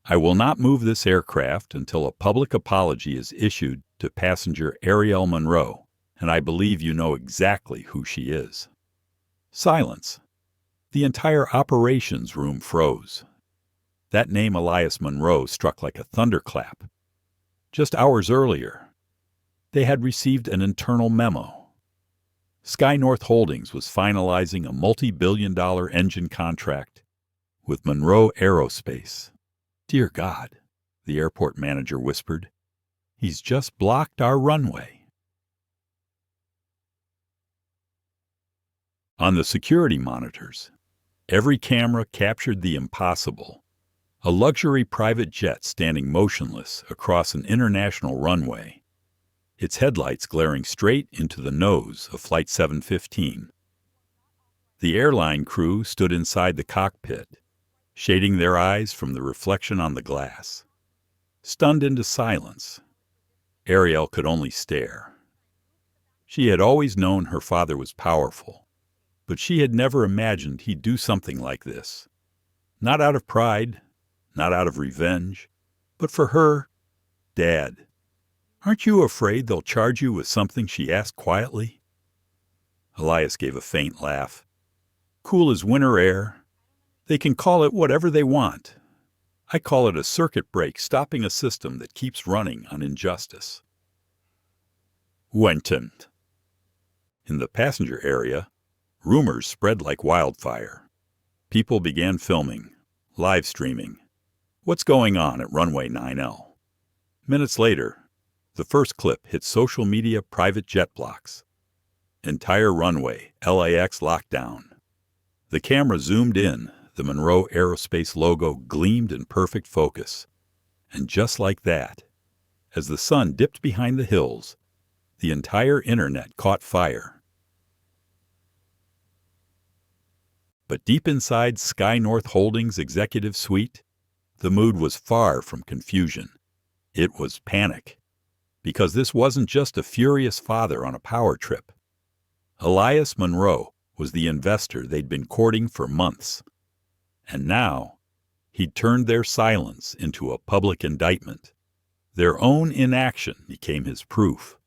I will not move this aircraft until a public apology is issued to passenger Arielle Monroe, and I believe you know exactly who she is." Silence. The entire operations room froze. That name Elias Monroe struck like a thunderclap. Just hours earlier, they had received an internal memo. SkyNorth Holdings was finalizing a multi-billion-dollar engine contract with Monroe Aerospace. "Dear God," the airport manager whispered, "he's just blocked our runway." On the security monitors, every camera captured the impossible. A luxury private jet standing motionless across an international runway, its headlights glaring straight into the nose of Flight 715. The airline crew stood inside the cockpit, shading their eyes from the reflection on the glass. Stunned into silence, Arielle could only stare. She had always known her father was powerful, but she had never imagined he'd do something like this. Not out of pride, not out of revenge, but for her, "Dad, aren't you afraid they'll charge you with something?" she asked quietly. Elias gave a faint laugh. "Cool as winter air. They can call it whatever they want. I call it a circuit break stopping a system that keeps running on injustice." Wentend. In the passenger area, rumors spread like wildfire. People began filming, live streaming. What's going on at runway 9L? Minutes later, the first clip hit social media private jet blocks. Entire runway, LAX locked down. The camera zoomed in. The Monroe Aerospace logo gleamed in perfect focus. And just like that, as the sun dipped behind the hills, the entire internet caught fire. But deep inside SkyNorth Holdings' executive suite, the mood was far from confusion. It was panic. Because this wasn't just a furious father on a power trip. Elias Monroe was the investor they'd been courting for months. And now, he'd turned their silence into a public indictment. Their own inaction became his proof.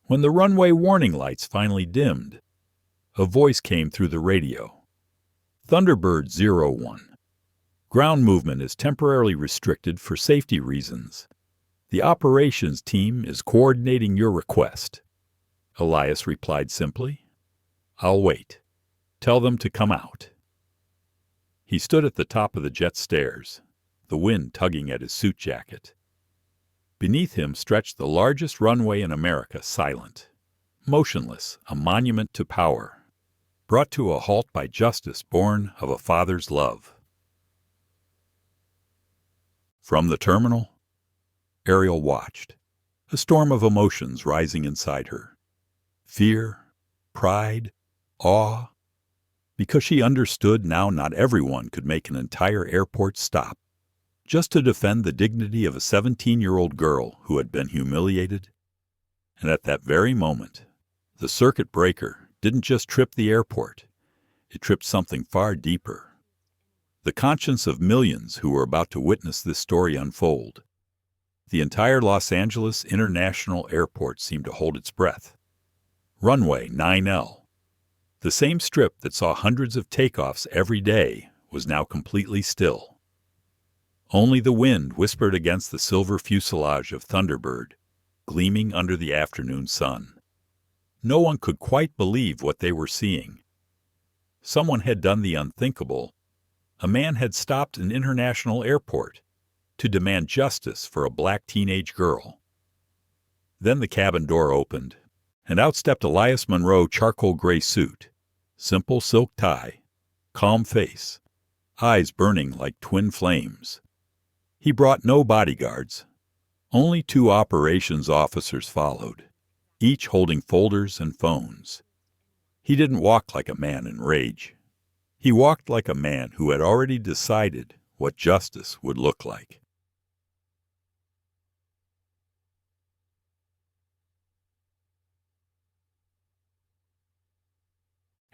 When the runway warning lights finally dimmed, a voice came through the radio. "Thunderbird 01. Ground movement is temporarily restricted for safety reasons. The operations team is coordinating your request." Elias replied simply, "I'll wait. Tell them to come out." He stood at the top of the jet stairs, the wind tugging at his suit jacket. Beneath him stretched the largest runway in America, silent, motionless, a monument to power, brought to a halt by justice born of a father's love. From the terminal, Arielle watched, a storm of emotions rising inside her. Fear, pride, awe, because she understood now not everyone could make an entire airport stop just to defend the dignity of a 17-year-old girl who had been humiliated. And at that very moment, the circuit breaker didn't just trip the airport, it tripped something far deeper. The conscience of millions who were about to witness this story unfold. The entire Los Angeles International Airport seemed to hold its breath. Runway 9L, the same strip that saw hundreds of takeoffs every day, was now completely still. Only the wind whispered against the silver fuselage of Thunderbird, gleaming under the afternoon sun. No one could quite believe what they were seeing. Someone had done the unthinkable. A man had stopped an international airport to demand justice for a black teenage girl. Then the cabin door opened, and out stepped Elias Monroe, charcoal gray suit, simple silk tie, calm face, eyes burning like twin flames. He brought no bodyguards. Only 2 operations officers followed, each holding folders and phones. He didn't walk like a man in rage. He walked like a man who had already decided what justice would look like.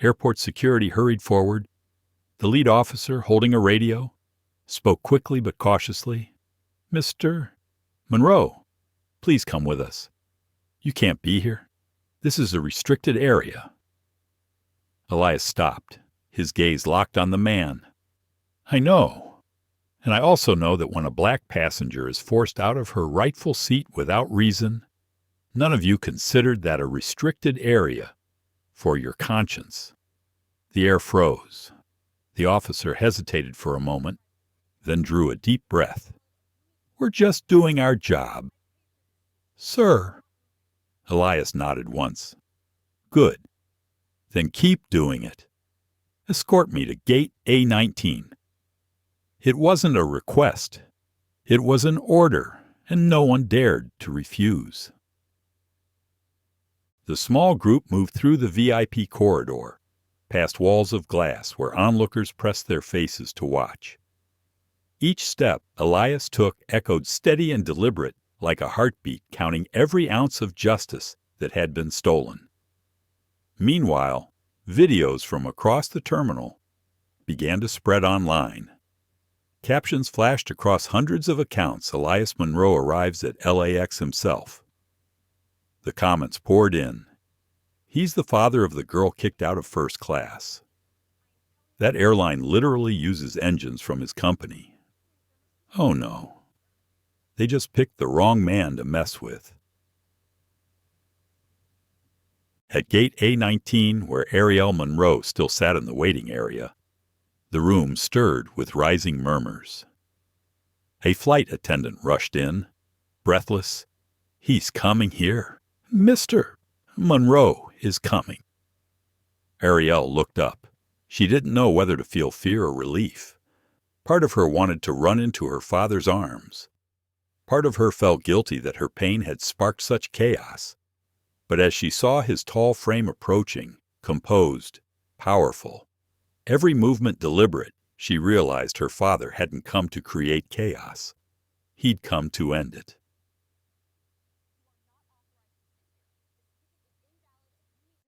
Airport security hurried forward. The lead officer, holding a radio, spoke quickly but cautiously. "Mr. Monroe, please come with us. You can't be here. This is a restricted area." Elias stopped, his gaze locked on the man. "I know. And I also know that when a black passenger is forced out of her rightful seat without reason, none of you considered that a restricted area for your conscience." The air froze. The officer hesitated for a moment, then drew a deep breath. "We're just doing our job." "Sir." Elias nodded once. "Good. Then keep doing it. Escort me to gate A19. It wasn't a request. It was an order, and no one dared to refuse." The small group moved through the VIP corridor, past walls of glass where onlookers pressed their faces to watch. Each step Elias took echoed steady and deliberate, like a heartbeat counting every ounce of justice that had been stolen. Meanwhile, videos from across the terminal began to spread online. Captions flashed across hundreds of accounts. Elias Monroe arrives at LAX himself. The comments poured in. "He's the father of the girl kicked out of first class. That airline literally uses engines from his company. Oh no. They just picked the wrong man to mess with." At gate A19, where Arielle Monroe still sat in the waiting area, the room stirred with rising murmurs. A flight attendant rushed in, breathless. "He's coming here. Mr. Monroe is coming." Arielle looked up. She didn't know whether to feel fear or relief. Part of her wanted to run into her father's arms. Part of her felt guilty that her pain had sparked such chaos. But as she saw his tall frame approaching, composed, powerful, every movement deliberate, she realized her father hadn't come to create chaos. He'd come to end it.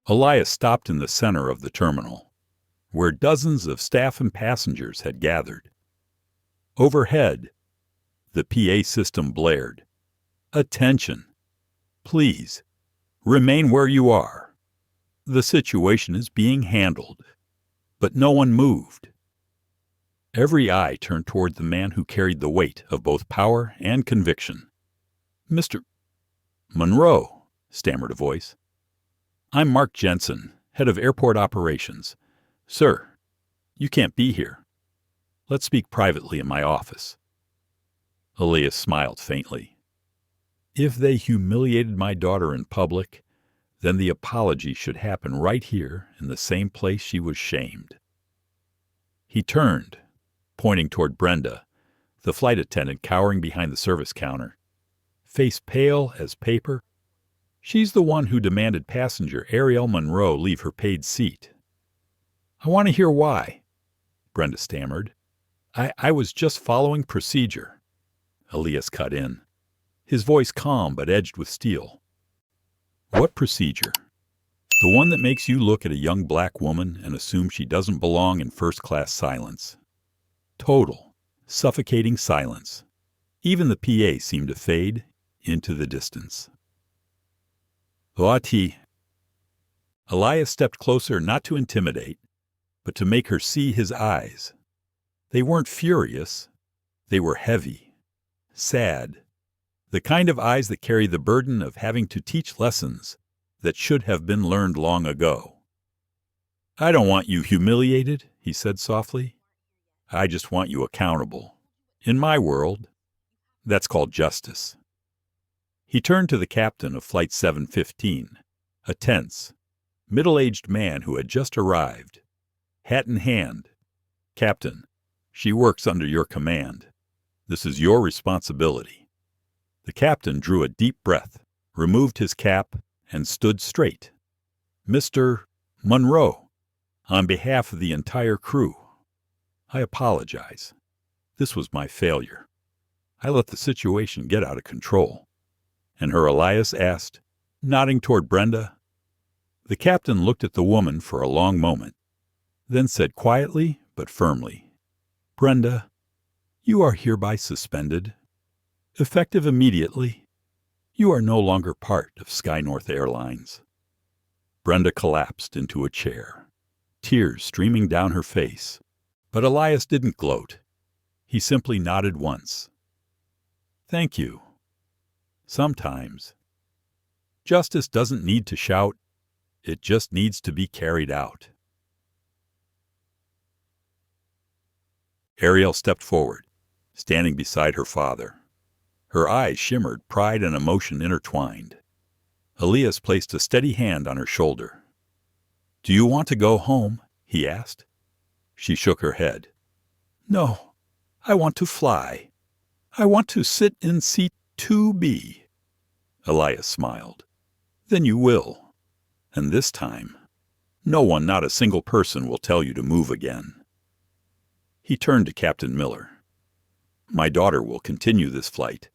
Elias stopped in the center of the terminal, where dozens of staff and passengers had gathered. Overhead, the PA system blared. "Attention! Please, remain where you are. The situation is being handled." But no one moved. Every eye turned toward the man who carried the weight of both power and conviction. "Mr. Monroe," stammered a voice. "I'm Mark Jensen, head of airport operations. Sir, you can't be here. Let's speak privately in my office." Elias smiled faintly. "If they humiliated my daughter in public, then the apology should happen right here in the same place she was shamed." He turned, pointing toward Brenda, The flight attendant cowering behind the service counter, face pale as paper. She's the one who demanded passenger Arielle Monroe leave her paid seat. I want to hear why, Brenda stammered. I was just following procedure. Elias cut in, his voice calm but edged with steel. What procedure? The one that makes you look at a young black woman and assume she doesn't belong in first-class silence. Total, suffocating silence. Even the PA seemed to fade into the distance. Voati. Elias stepped closer not to intimidate, but to make her see his eyes. They weren't furious. They were heavy, sad, the kind of eyes that carry the burden of having to teach lessons that should have been learned long ago. I don't want you humiliated, he said softly. I just want you accountable. In my world, that's called justice. He turned to the captain of Flight 715, a tense, middle-aged man who had just arrived, hat in hand. Captain, she works under your command. This is your responsibility. The captain drew a deep breath, removed his cap, and stood straight. Mr. Monroe, on behalf of the entire crew, I apologize. This was my failure. I let the situation get out of control. And her Elias asked, nodding toward Brenda. The captain looked at the woman for a long moment, then said quietly but firmly, Brenda, you are hereby suspended. Effective immediately, you are no longer part of SkyNorth Airlines. Brenda collapsed into a chair, tears streaming down her face. But Elias didn't gloat. He simply nodded once. Thank you. Sometimes, justice doesn't need to shout. It just needs to be carried out. Arielle stepped forward, standing beside her father. Her eyes shimmered, pride and emotion intertwined. Elias placed a steady hand on her shoulder. Do you want to go home? He asked. She shook her head. No, I want to fly. I want to sit in seat 2B. Elias smiled. Then you will. And this time, no one, not a single person, will tell you to move again. He turned to Captain Miller. My daughter will continue this flight.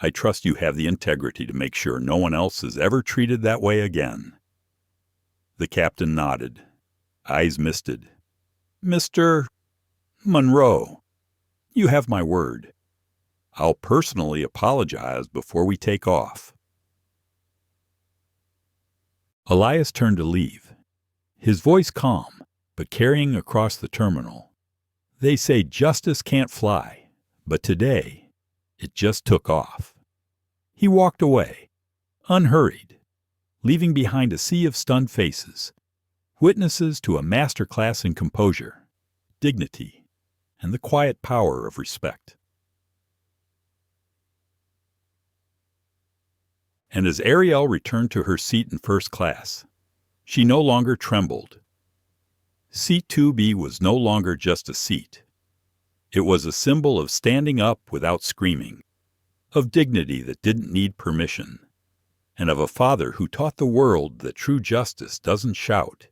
I trust you have the integrity to make sure no one else is ever treated that way again. The captain nodded, eyes misted. Mr. Monroe, you have my word. I'll personally apologize before we take off. Elias turned to leave, his voice calm, but carrying across the terminal. They say justice can't fly, but today it just took off. He walked away, unhurried, leaving behind a sea of stunned faces, witnesses to a masterclass in composure, dignity, and the quiet power of respect. And as Arielle returned to her seat in first class, she no longer trembled. Seat 2B was no longer just a seat. It was a symbol of standing up without screaming, of dignity that didn't need permission, and of a father who taught the world that true justice doesn't shout,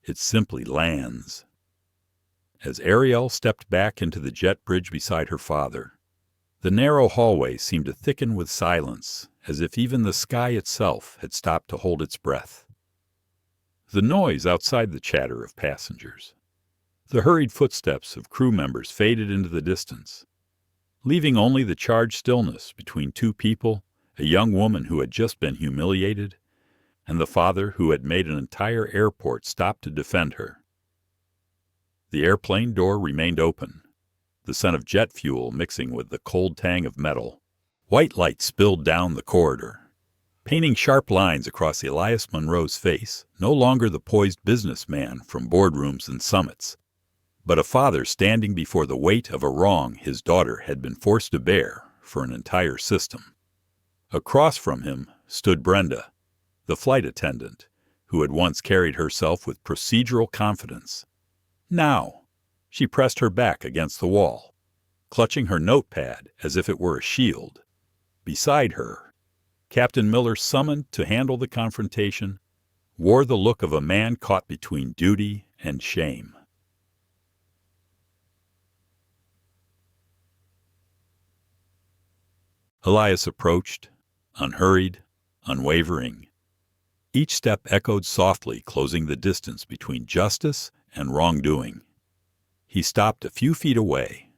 it simply lands. As Arielle stepped back into the jet bridge beside her father, the narrow hallway seemed to thicken with silence, as if even the sky itself had stopped to hold its breath. The noise outside the chatter of passengers, the hurried footsteps of crew members faded into the distance, leaving only the charged stillness between two people, a young woman who had just been humiliated, and the father who had made an entire airport stop to defend her. The airplane door remained open, the scent of jet fuel mixing with the cold tang of metal. White light spilled down the corridor, painting sharp lines across Elias Monroe's face, no longer the poised businessman from boardrooms and summits, but a father standing before the weight of a wrong his daughter had been forced to bear for an entire system. Across from him stood Brenda, the flight attendant, who had once carried herself with procedural confidence. Now, she pressed her back against the wall, clutching her notepad as if it were a shield. Beside her, Captain Miller, summoned to handle the confrontation, wore the look of a man caught between duty and shame. Elias approached, unhurried, unwavering. Each step echoed softly, closing the distance between justice and wrongdoing. He stopped a few feet away,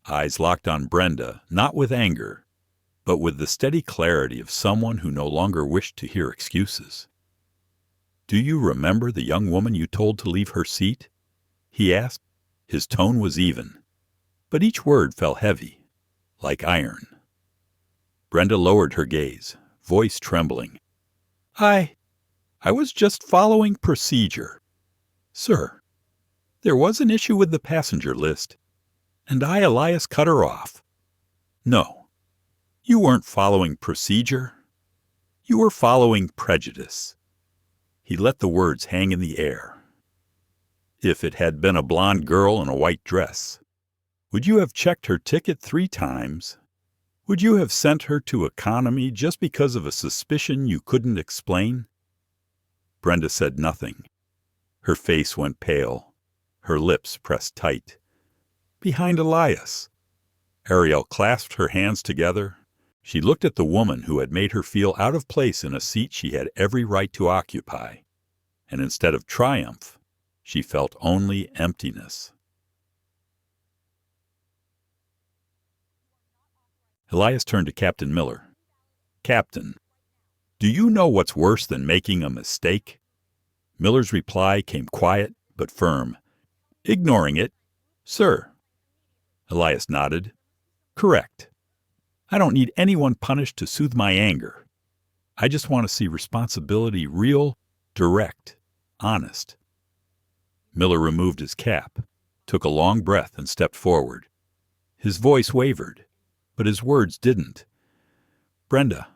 eyes locked on Brenda, not with anger, but with the steady clarity of someone who no longer wished to hear excuses. "Do you remember the young woman you told to leave her seat?" he asked. His tone was even, but each word fell heavy, like iron. Brenda lowered her gaze, voice trembling. I was just following procedure. Sir, there was an issue with the passenger list, and I, Elias, cut her off. No, you weren't following procedure. You were following prejudice. He let the words hang in the air. If it had been a blonde girl in a white dress, would you have checked her ticket 3 times? Would you have sent her to economy just because of a suspicion you couldn't explain? Brenda said nothing. Her face went pale, her lips pressed tight. Behind Elias, Arielle clasped her hands together. She looked at the woman who had made her feel out of place in a seat she had every right to occupy, and instead of triumph, she felt only emptiness. Elias turned to Captain Miller. Captain, do you know what's worse than making a mistake? Miller's reply came quiet but firm. Ignoring it, sir. Elias nodded. Correct. I don't need anyone punished to soothe my anger. I just want to see responsibility real, direct, honest. Miller removed his cap, took a long breath, and stepped forward. His voice wavered, but his words didn't. Brenda,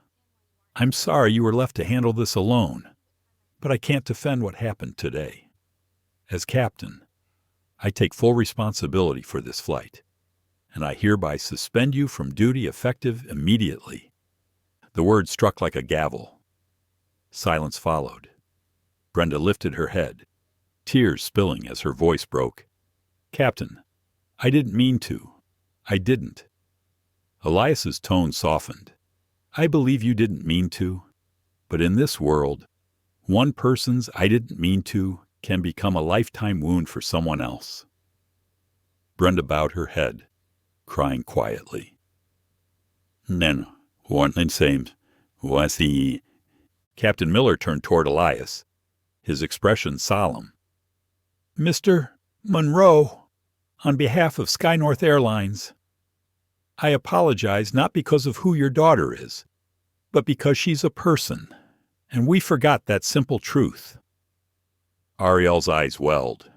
I'm sorry you were left to handle this alone, but I can't defend what happened today. As captain, I take full responsibility for this flight, and I hereby suspend you from duty effective immediately. The word struck like a gavel. Silence followed. Brenda lifted her head, tears spilling as her voice broke. Captain, I didn't mean to. I didn't. Elias's tone softened. I believe you didn't mean to, but in this world, one person's "I didn't mean to" can become a lifetime wound for someone else. Brenda bowed her head, crying quietly. Then, one same, was he... Captain Miller turned toward Elias, his expression solemn. Mr. Monroe, on behalf of Sky North Airlines, I apologize not because of who your daughter is, but because she's a person, and we forgot that simple truth. Arielle's eyes welled.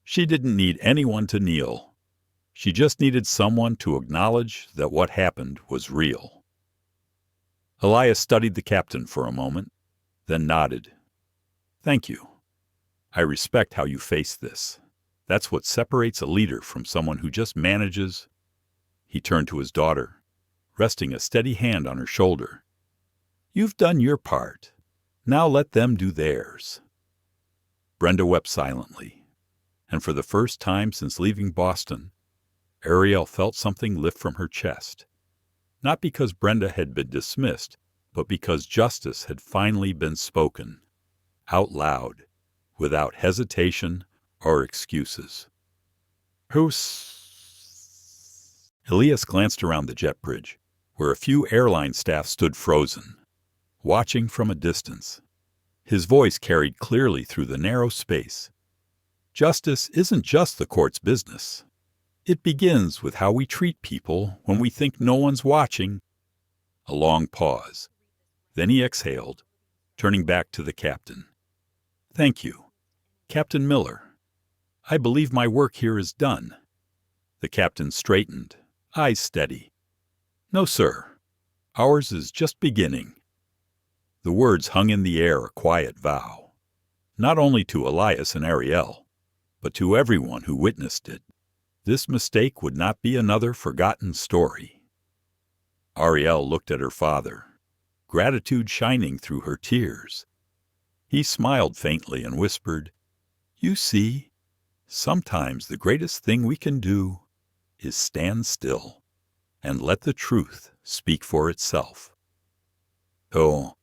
She didn't need anyone to kneel. She just needed someone to acknowledge that what happened was real. Elias studied the captain for a moment, then nodded. Thank you. I respect how you face this. That's what separates a leader from someone who just manages. He turned to his daughter, resting a steady hand on her shoulder. You've done your part. Now let them do theirs. Brenda wept silently, and for the first time since leaving Boston, Arielle felt something lift from her chest. Not because Brenda had been dismissed, but because justice had finally been spoken, out loud, without hesitation or excuses. Elias glanced around the jet bridge, where a few airline staff stood frozen, watching from a distance. His voice carried clearly through the narrow space. Justice isn't just the court's business. It begins with how we treat people when we think no one's watching. A long pause. Then he exhaled, turning back to the captain. Thank you, Captain Miller. I believe my work here is done. The captain straightened, eyes steady. No, sir. Ours is just beginning. The words hung in the air, a quiet vow, not only to Elias and Arielle, but to everyone who witnessed it. This mistake would not be another forgotten story. Arielle looked at her father, gratitude shining through her tears. He smiled faintly and whispered, "You see, sometimes the greatest thing we can do is stand still and let the truth speak for itself." Oh,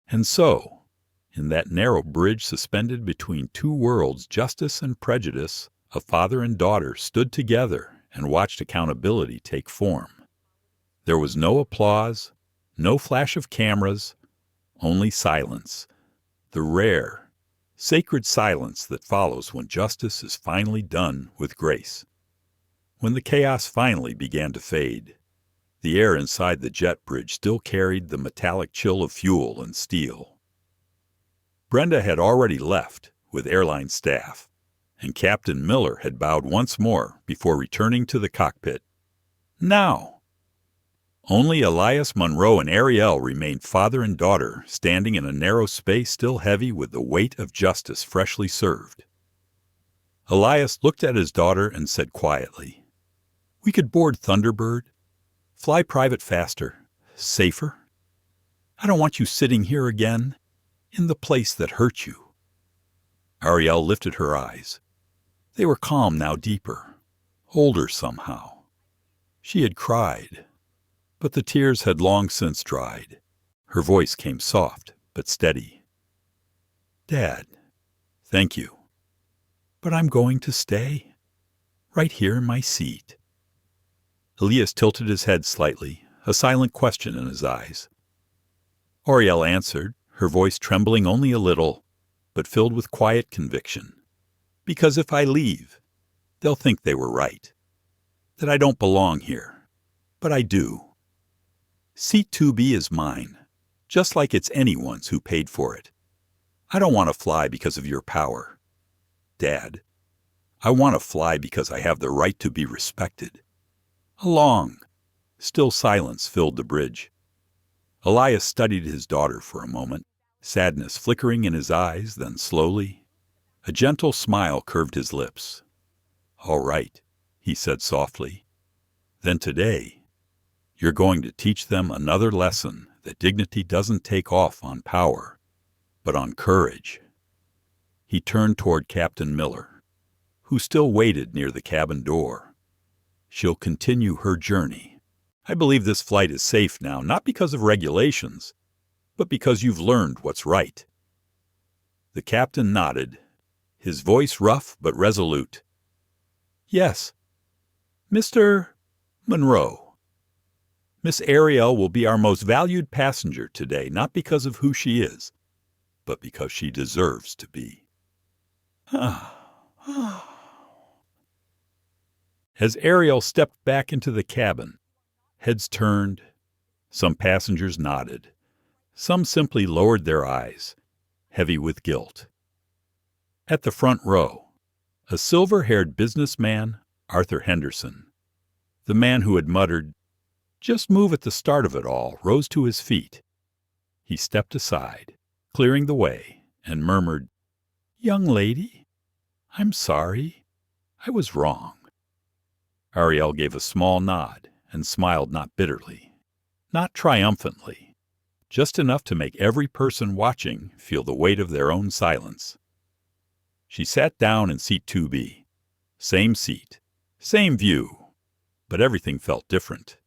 and so, in that narrow bridge suspended between two worlds, justice and prejudice, a father and daughter stood together and watched accountability take form. There was no applause, no flash of cameras, only silence, the rare, sacred silence that follows when justice is finally done with grace. When the chaos finally began to fade, the air inside the jet bridge still carried the metallic chill of fuel and steel. Brenda had already left with airline staff, and Captain Miller had bowed once more before returning to the cockpit. Now, only Elias Monroe and Arielle remained father and daughter, standing in a narrow space still heavy with the weight of justice freshly served. Elias looked at his daughter and said quietly, "We could board Thunderbird, fly private faster, safer. I don't want you sitting here again, in the place that hurt you." Arielle lifted her eyes. They were calm now, deeper, older somehow. She had cried, but the tears had long since dried. Her voice came soft but steady. "Dad, thank you. But I'm going to stay, right here in my seat." Elias tilted his head slightly, a silent question in his eyes. Arielle answered, her voice trembling only a little, but filled with quiet conviction. "Because if I leave, they'll think they were right, that I don't belong here, but I do. Seat 2B is mine, just like it's anyone's who paid for it. I don't want to fly because of your power, Dad. I want to fly because I have the right to be respected." A long, still silence filled the bridge. Elias studied his daughter for a moment, sadness flickering in his eyes, then slowly, a gentle smile curved his lips. "All right," he said softly. "Then today, you're going to teach them another lesson that dignity doesn't take off on power, but on courage." He turned toward Captain Miller, who still waited near the cabin door. "She'll continue her journey. I believe this flight is safe now, not because of regulations, but because you've learned what's right." The captain nodded, his voice rough but resolute. "Yes, Mr. Monroe. Miss Arielle will be our most valued passenger today, not because of who she is, but because she deserves to be." As Arielle stepped back into the cabin, heads turned, some passengers nodded, some simply lowered their eyes, heavy with guilt. At the front row, a silver-haired businessman, Arthur Henderson, the man who had muttered, "Just move at the start of it all," rose to his feet. He stepped aside, clearing the way, and murmured, "Young lady, I'm sorry. I was wrong." Arielle gave a small nod and smiled not bitterly, not triumphantly, just enough to make every person watching feel the weight of their own silence. She sat down in seat 2B. Same seat, same view, but everything felt different.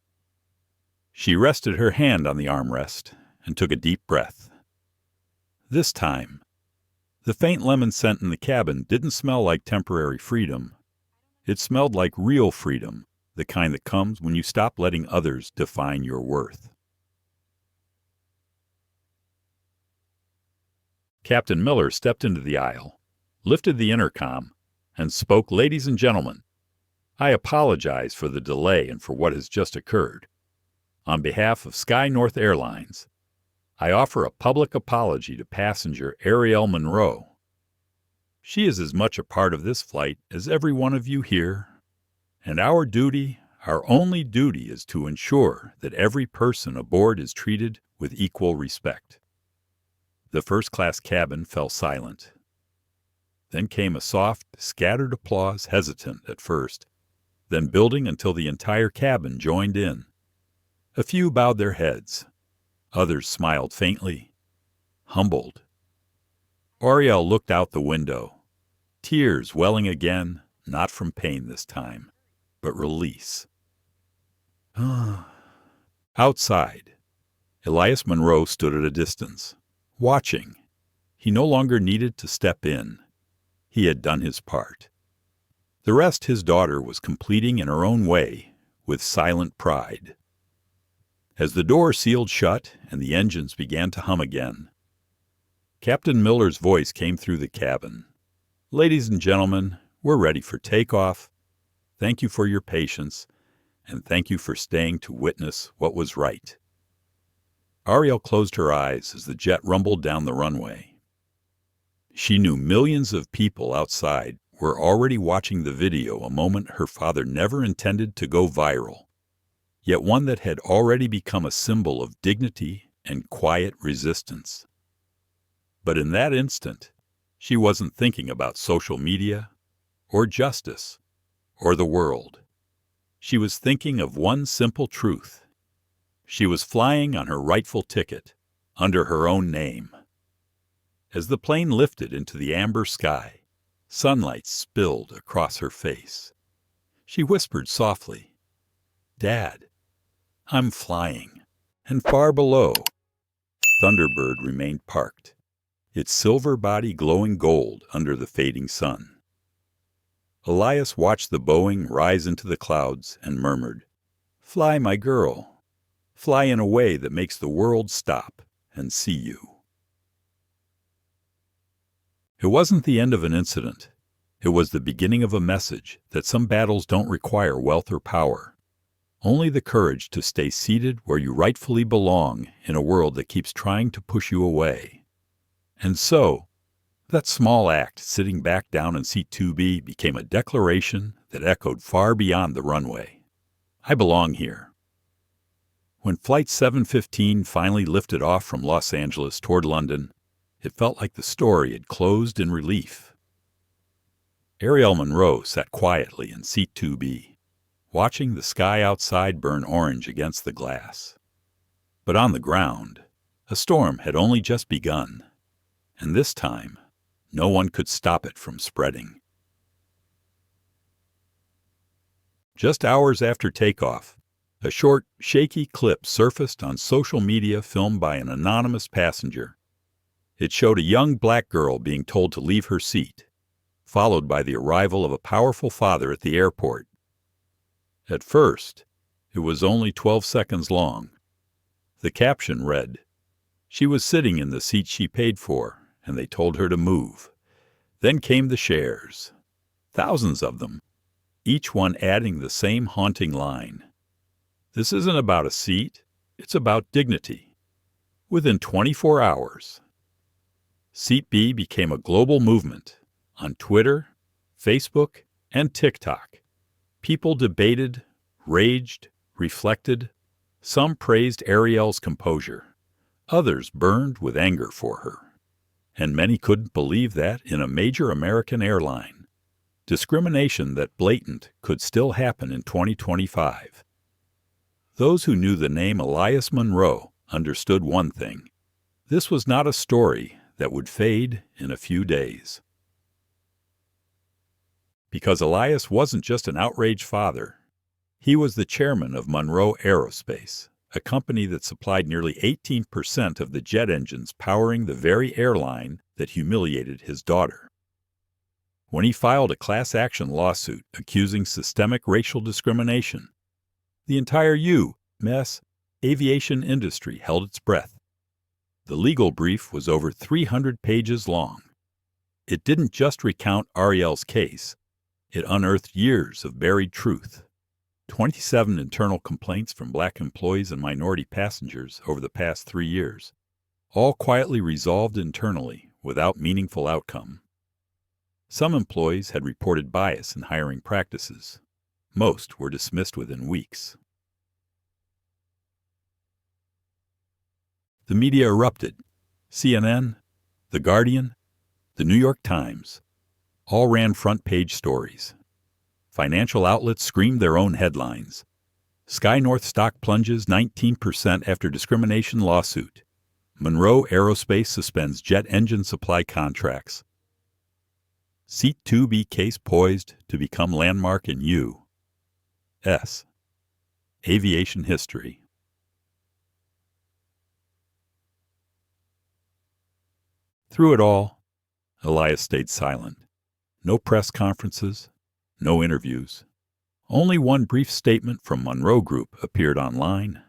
She rested her hand on the armrest and took a deep breath. This time, the faint lemon scent in the cabin didn't smell like temporary freedom. It smelled like real freedom, the kind that comes when you stop letting others define your worth. Captain Miller stepped into the aisle, lifted the intercom, and spoke, "Ladies and gentlemen, I apologize for the delay and for what has just occurred. On behalf of Sky North Airlines, I offer a public apology to passenger Arielle Monroe. She is as much a part of this flight as every one of you here, and our duty, our only duty, is to ensure that every person aboard is treated with equal respect." The first-class cabin fell silent. Then came a soft, scattered applause, hesitant at first, then building until the entire cabin joined in. A few bowed their heads. Others smiled faintly, humbled. Arielle looked out the window, tears welling again, not from pain this time, but release. Outside, Elias Monroe stood at a distance, watching. He no longer needed to step in. He had done his part. The rest his daughter was completing in her own way, with silent pride. As the door sealed shut and the engines began to hum again, Captain Miller's voice came through the cabin. "Ladies and gentlemen, we're ready for takeoff. Thank you for your patience, and thank you for staying to witness what was right." Arielle closed her eyes as the jet rumbled down the runway. She knew millions of people outside were already watching the video, a moment her father never intended to go viral, yet one that had already become a symbol of dignity and quiet resistance. But in that instant, she wasn't thinking about social media, or justice, or the world. She was thinking of one simple truth. She was flying on her rightful ticket, under her own name. As the plane lifted into the amber sky, sunlight spilled across her face. She whispered softly, "Dad, I'm flying." And far below, Thunderbird remained parked, its silver body glowing gold under the fading sun. Elias watched the Boeing rise into the clouds and murmured, "Fly, my girl. Fly in a way that makes the world stop and see you." It wasn't the end of an incident. It was the beginning of a message that some battles don't require wealth or power, only the courage to stay seated where you rightfully belong in a world that keeps trying to push you away. And so, that small act, sitting back down in seat 2B, became a declaration that echoed far beyond the runway. I belong here. When Flight 715 finally lifted off from Los Angeles toward London, it felt like the story had closed in relief. Arielle Monroe sat quietly in seat 2B, watching the sky outside burn orange against the glass. But on the ground, a storm had only just begun, and this time, no one could stop it from spreading. Just hours after takeoff, a short, shaky clip surfaced on social media filmed by an anonymous passenger. It showed a young black girl being told to leave her seat, followed by the arrival of a powerful father at the airport. At first, it was only 12 seconds long. The caption read, "She was sitting in the seat she paid for, and they told her to move." Then came the shares, thousands of them, each one adding the same haunting line. "This isn't about a seat, it's about dignity." Within 24 hours, Seat B became a global movement. On Twitter, Facebook, and TikTok, people debated, raged, reflected. Some praised Arielle's composure. Others burned with anger for her. And many couldn't believe that, in a major American airline, discrimination that blatant could still happen in 2025. Those who knew the name Elias Monroe understood one thing. This was not a story that would fade in a few days. Because Elias wasn't just an outraged father. He was the chairman of Monroe Aerospace, a company that supplied nearly 18% of the jet engines powering the very airline that humiliated his daughter. When he filed a class action lawsuit accusing systemic racial discrimination, the entire U.S. aviation industry held its breath. The legal brief was over 300 pages long. It didn't just recount Arielle's case. It unearthed years of buried truth. 27 internal complaints from black employees and minority passengers over the past 3 years, all quietly resolved internally without meaningful outcome. Some employees had reported bias in hiring practices. Most were dismissed within weeks. The media erupted. CNN, The Guardian, The New York Times, all ran front-page stories. Financial outlets screamed their own headlines. Sky North stock plunges 19% after discrimination lawsuit. Monroe Aerospace suspends jet engine supply contracts. Seat 2B case poised to become landmark in U.S. aviation history. Through it all, Elias stayed silent. No press conferences, no interviews. Only one brief statement from Monroe Group appeared online.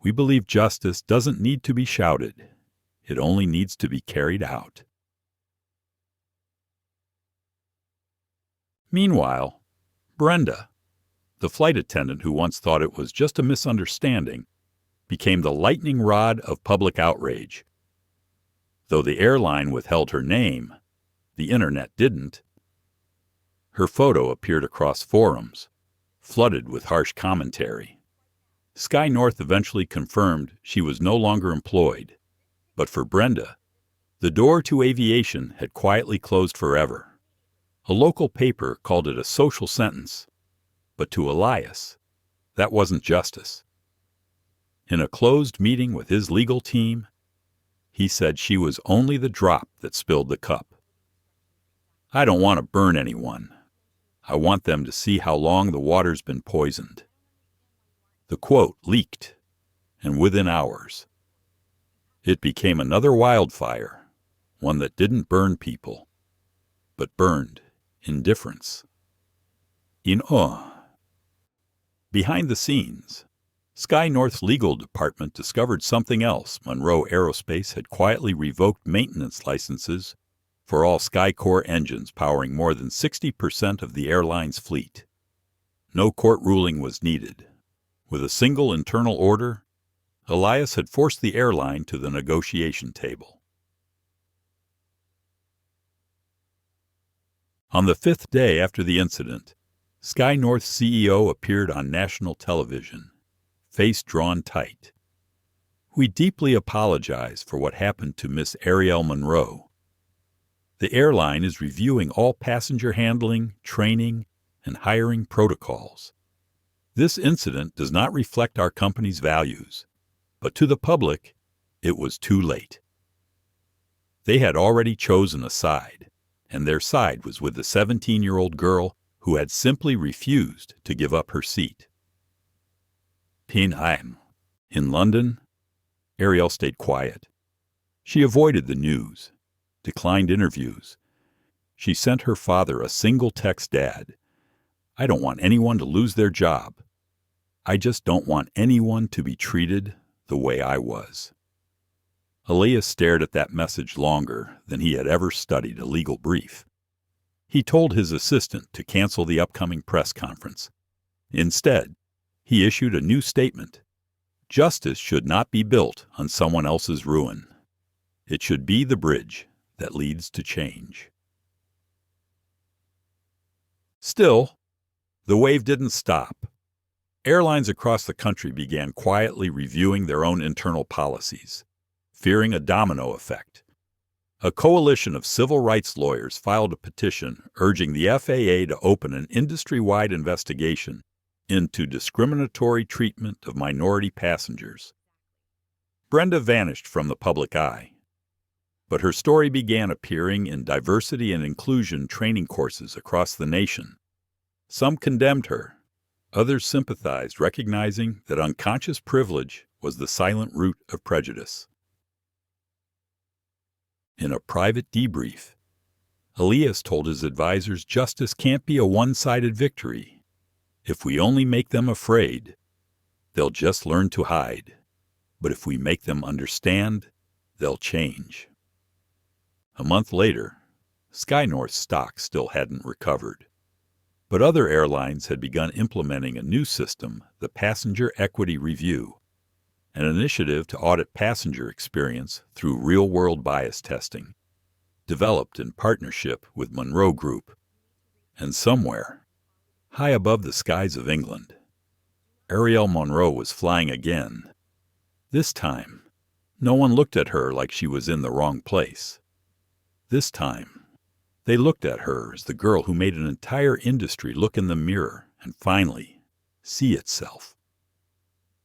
We believe justice doesn't need to be shouted. It only needs to be carried out. Meanwhile, Brenda, the flight attendant who once thought it was just a misunderstanding, became the lightning rod of public outrage. Though the airline withheld her name, the internet didn't. Her photo appeared across forums, flooded with harsh commentary. Sky North eventually confirmed she was no longer employed, but for Brenda, the door to aviation had quietly closed forever. A local paper called it a social sentence, but to Elias, that wasn't justice. In a closed meeting with his legal team, he said she was only the drop that spilled the cup. I don't want to burn anyone. I want them to see how long the water's been poisoned. The quote leaked, and within hours, it became another wildfire, one that didn't burn people, but burned indifference. Behind the scenes, Sky North's legal department discovered something else. Monroe Aerospace had quietly revoked maintenance licenses for all Skycore engines powering more than 60% of the airline's fleet. No court ruling was needed. With a single internal order, Elias had forced the airline to the negotiation table. On the fifth day after the incident, Sky North's CEO appeared on national television, face drawn tight. We deeply apologize for what happened to Miss Arielle Monroe. The airline is reviewing all passenger handling, training, and hiring protocols. This incident does not reflect our company's values, but to the public, it was too late. They had already chosen a side, and their side was with the 17-year-old girl who had simply refused to give up her seat. In London, Arielle stayed quiet. She avoided the news, declined interviews. She sent her father a single text, "Dad, I don't want anyone to lose their job. I just don't want anyone to be treated the way I was." Elias stared at that message longer than he had ever studied a legal brief. He told his assistant to cancel the upcoming press conference. Instead, he issued a new statement. Justice should not be built on someone else's ruin. It should be the bridge that leads to change. Still, the wave didn't stop. Airlines across the country began quietly reviewing their own internal policies, fearing a domino effect. A coalition of civil rights lawyers filed a petition urging the FAA to open an industry-wide investigation into discriminatory treatment of minority passengers. Brenda vanished from the public eye, but her story began appearing in diversity and inclusion training courses across the nation. Some condemned her, others sympathized, recognizing that unconscious privilege was the silent root of prejudice. In a private debrief, Elias told his advisors justice can't be a one-sided victory. If we only make them afraid, they'll just learn to hide. But if we make them understand, they'll change. A month later, Sky North's stock still hadn't recovered. But other airlines had begun implementing a new system, the Passenger Equity Review, an initiative to audit passenger experience through real-world bias testing, developed in partnership with Monroe Group. And somewhere, high above the skies of England, Arielle Monroe was flying again. This time, no one looked at her like she was in the wrong place. This time, They looked at her as the girl who made an entire industry look in the mirror and finally see itself.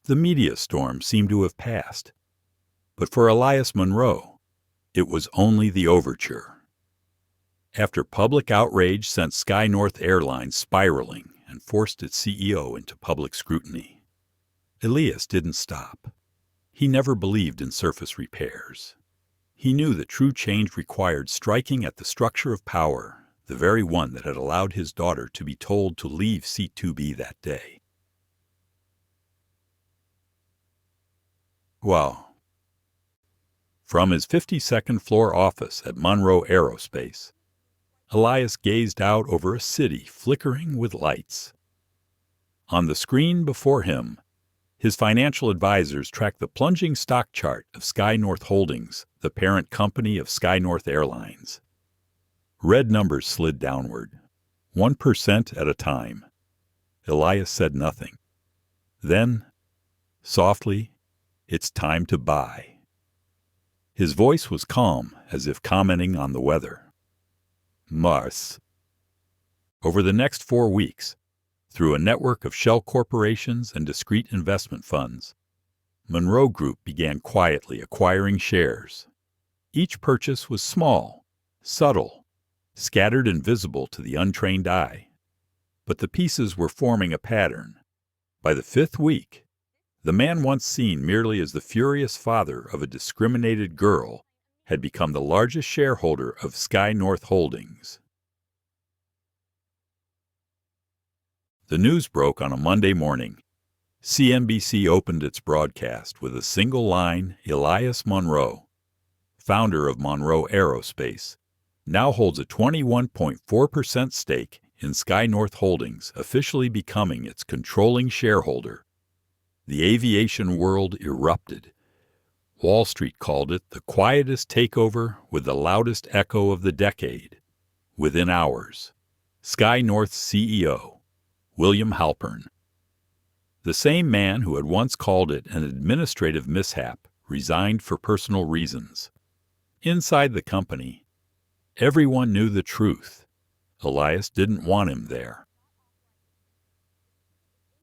The media storm seemed to have passed, but for Elias Monroe, it was only the overture. After public outrage sent Sky North Airlines spiraling and forced its CEO into public scrutiny, Elias didn't stop. He never believed in surface repairs. He knew that true change required striking at the structure of power, the very one that had allowed his daughter to be told to leave C2B that day. Wow. From his 52nd floor office at Monroe Aerospace, Elias gazed out over a city flickering with lights. On the screen before him, his financial advisors tracked the plunging stock chart of Sky North Holdings, the parent company of Sky North Airlines. Red numbers slid downward, 1% at a time. Elias said nothing. Then, softly, "It's time to buy." His voice was calm, as if commenting on the weather. Mars. Over the next 4 weeks, through a network of shell corporations and discrete investment funds, Monroe Group began quietly acquiring shares. Each purchase was small, subtle, scattered and visible to the untrained eye. But the pieces were forming a pattern. By the 5th week, the man once seen merely as the furious father of a discriminated girl had become the largest shareholder of Sky North Holdings. The news broke on a Monday morning. CNBC opened its broadcast with a single line: Elias Monroe, founder of Monroe Aerospace, now holds a 21.4% stake in Sky North Holdings, officially becoming its controlling shareholder. The aviation world erupted. Wall Street called it the quietest takeover with the loudest echo of the decade. Within hours, Sky North's CEO, William Halpern, the same man who had once called it an administrative mishap, resigned for personal reasons. Inside the company, everyone knew the truth. Elias didn't want him there.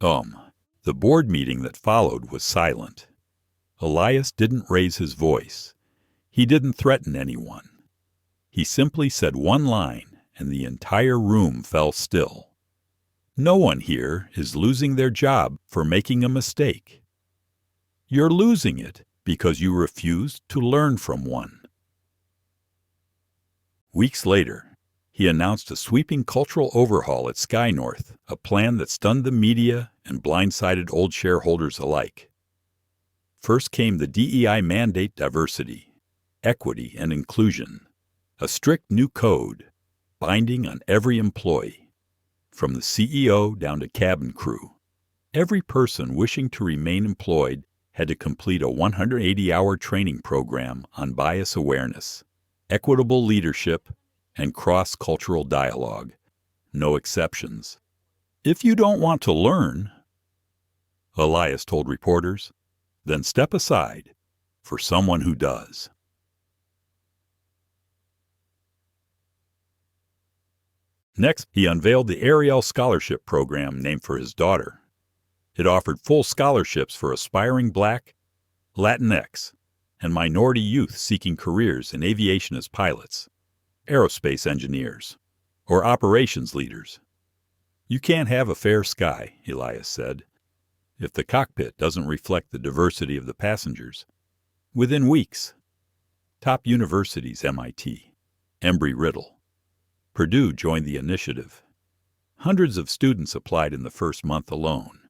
The board meeting that followed was silent. Elias didn't raise his voice. He didn't threaten anyone. He simply said one line, and the entire room fell still. No one here is losing their job for making a mistake. You're losing it because you refused to learn from one. Weeks later, he announced a sweeping cultural overhaul at Sky North, a plan that stunned the media and blindsided old shareholders alike. First came the DEI mandate: diversity, equity, and inclusion, a strict new code binding on every employee. From the CEO down to cabin crew, every person wishing to remain employed had to complete a 180-hour training program on bias awareness, equitable leadership, and cross-cultural dialogue. No exceptions. If you don't want to learn, Elias told reporters, then step aside for someone who does. Next, he unveiled the Arielle Scholarship Program named for his daughter. It offered full scholarships for aspiring Black, Latinx, and minority youth seeking careers in aviation as pilots, aerospace engineers, or operations leaders. You can't have a fair sky, Elias said, if the cockpit doesn't reflect the diversity of the passengers. Within weeks, top universities, MIT, Embry-Riddle, Purdue joined the initiative. Hundreds of students applied in the first month alone.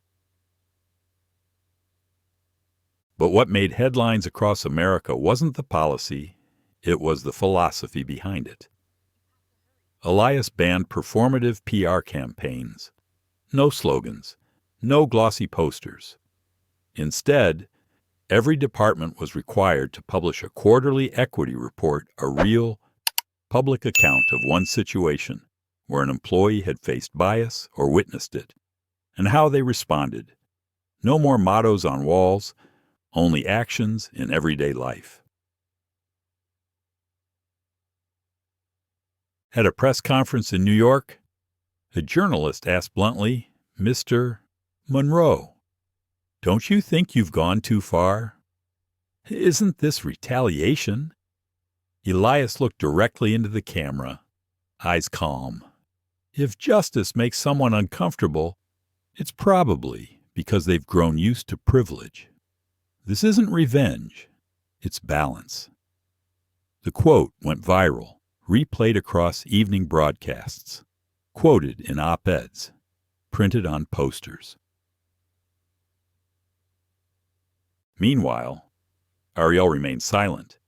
But what made headlines across America wasn't the policy, it was the philosophy behind it. Elias banned performative PR campaigns. No slogans, no glossy posters. Instead, every department was required to publish a quarterly equity report, a real, public account of one situation where an employee had faced bias or witnessed it, and how they responded. No more mottos on walls, only actions in everyday life. At a press conference in New York, a journalist asked bluntly, "Mr. Monroe, don't you think you've gone too far? Isn't this retaliation?" Elias looked directly into the camera, eyes calm. If justice makes someone uncomfortable, it's probably because they've grown used to privilege. This isn't revenge, it's balance. The quote went viral, replayed across evening broadcasts, quoted in op-eds, printed on posters. Meanwhile, Arielle remained silent.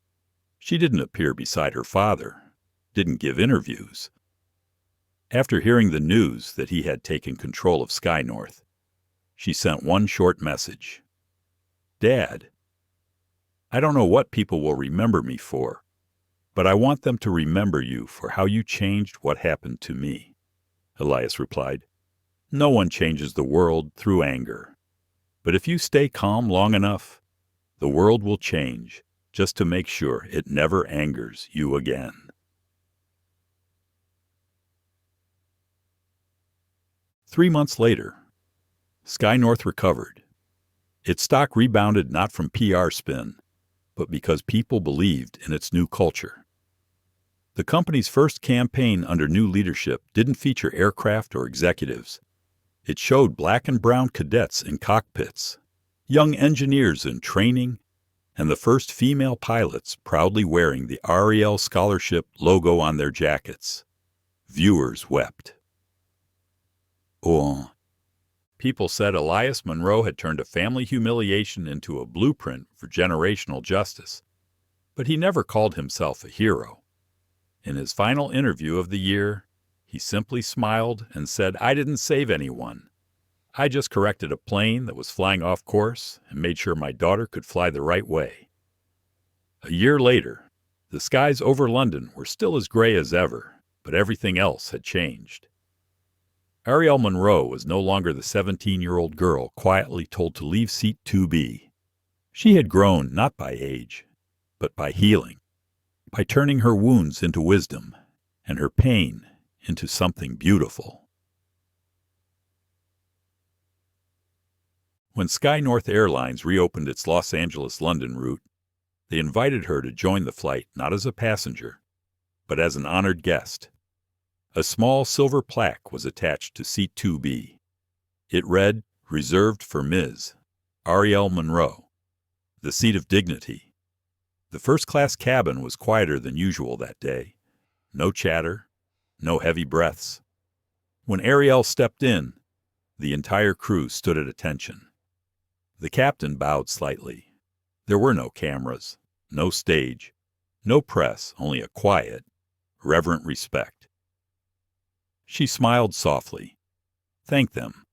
She didn't appear beside her father, didn't give interviews. After hearing the news that he had taken control of Sky North, she sent one short message. "Dad, I don't know what people will remember me for, but I want them to remember you for how you changed what happened to me." Elias replied, "No one changes the world through anger. But if you stay calm long enough, the world will change just to make sure it never angers you again." 3 months later, Sky North recovered. Its stock rebounded not from PR spin, but because people believed in its new culture. The company's first campaign under new leadership didn't feature aircraft or executives. It showed black and brown cadets in cockpits, young engineers in training, and the first female pilots proudly wearing the Arielle Scholarship logo on their jackets. Viewers wept. Oh. People said Elias Monroe had turned a family humiliation into a blueprint for generational justice, but he never called himself a hero. In his final interview of the year, he simply smiled and said, "I didn't save anyone. I just corrected a plane that was flying off course and made sure my daughter could fly the right way." A year later, the skies over London were still as gray as ever, but everything else had changed. Arielle Monroe was no longer the 17-year-old girl quietly told to leave seat 2B. She had grown not by age, but by healing, by turning her wounds into wisdom and her pain into something beautiful. When Sky North Airlines reopened its Los Angeles-London route, they invited her to join the flight not as a passenger, but as an honored guest. A small silver plaque was attached to seat 2B. It read, "Reserved for Ms. Arielle Monroe," the seat of dignity. The first-class cabin was quieter than usual that day. No chatter, no heavy breaths. When Arielle stepped in, the entire crew stood at attention. The captain bowed slightly. There were no cameras, no stage, no press, only a quiet, reverent respect. She smiled softly, thanked them,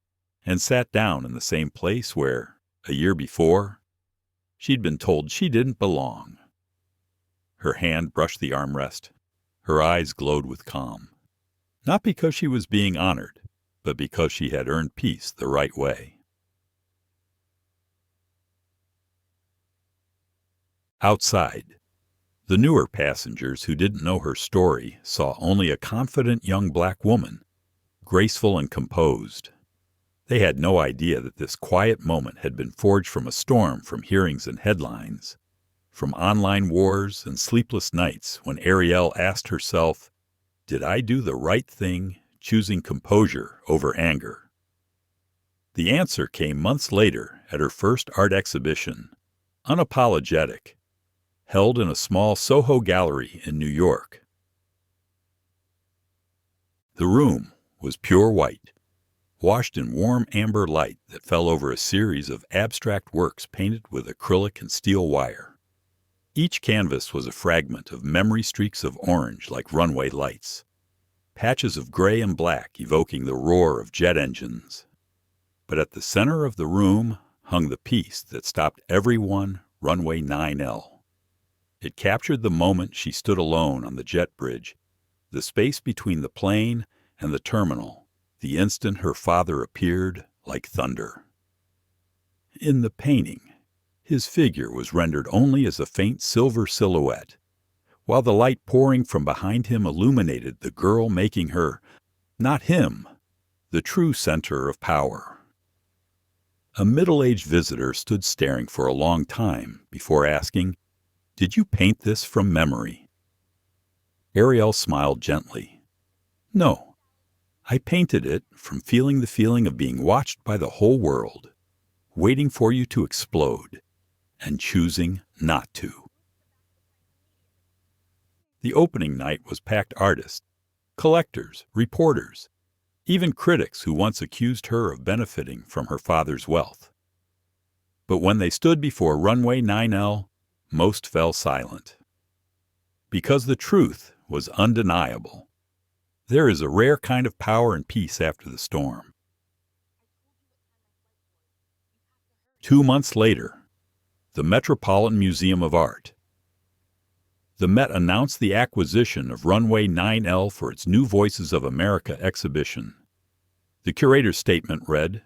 and sat down in the same place where, a year before, she'd been told she didn't belong. Her hand brushed the armrest. Her eyes glowed with calm. Not because she was being honored, but because she had earned peace the right way. Outside, the newer passengers who didn't know her story saw only a confident young black woman, graceful and composed. They had no idea that this quiet moment had been forged from a storm from hearings and headlines, from online wars and sleepless nights when Arielle asked herself, "Did I do the right thing, choosing composure over anger?" The answer came months later at her first art exhibition, Unapologetic, held in a small Soho gallery in New York. The room was pure white, washed in warm amber light that fell over a series of abstract works painted with acrylic and steel wire. Each canvas was a fragment of memory streaks of orange like runway lights, patches of gray and black evoking the roar of jet engines. But at the center of the room hung the piece that stopped every one, Runway 9L. It captured the moment she stood alone on the jet bridge, the space between the plane and the terminal, the instant her father appeared like thunder. In the painting, his figure was rendered only as a faint silver silhouette, while the light pouring from behind him illuminated the girl, making her, not him, the true center of power. A middle-aged visitor stood staring for a long time before asking, "Did you paint this from memory?" Arielle smiled gently. "No, I painted it from feeling the feeling of being watched by the whole world, waiting for you to explode, and choosing not to." The opening night was packed artists, collectors, reporters, even critics who once accused her of benefiting from her father's wealth. But when they stood before Runway 9L, most fell silent. Because the truth was undeniable. There is a rare kind of power and peace after the storm. 2 months later, the Metropolitan Museum of Art. The Met announced the acquisition of Runway 9L for its new Voices of America exhibition. The curator's statement read,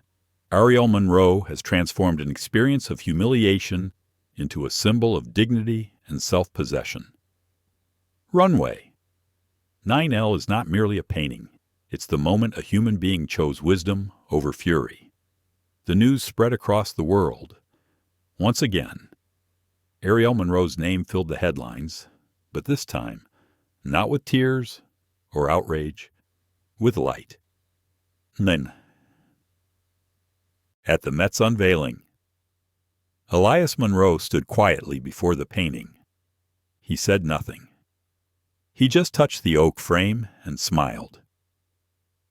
"Arielle Monroe has transformed an experience of humiliation into a symbol of dignity and self-possession." Runway 9L is not merely a painting. It's the moment a human being chose wisdom over fury. The news spread across the world. Once again, Arielle Monroe's name filled the headlines, but this time, not with tears or outrage, with light. Then, at the Met's unveiling, Elias Monroe stood quietly before the painting. He said nothing. He just touched the oak frame and smiled.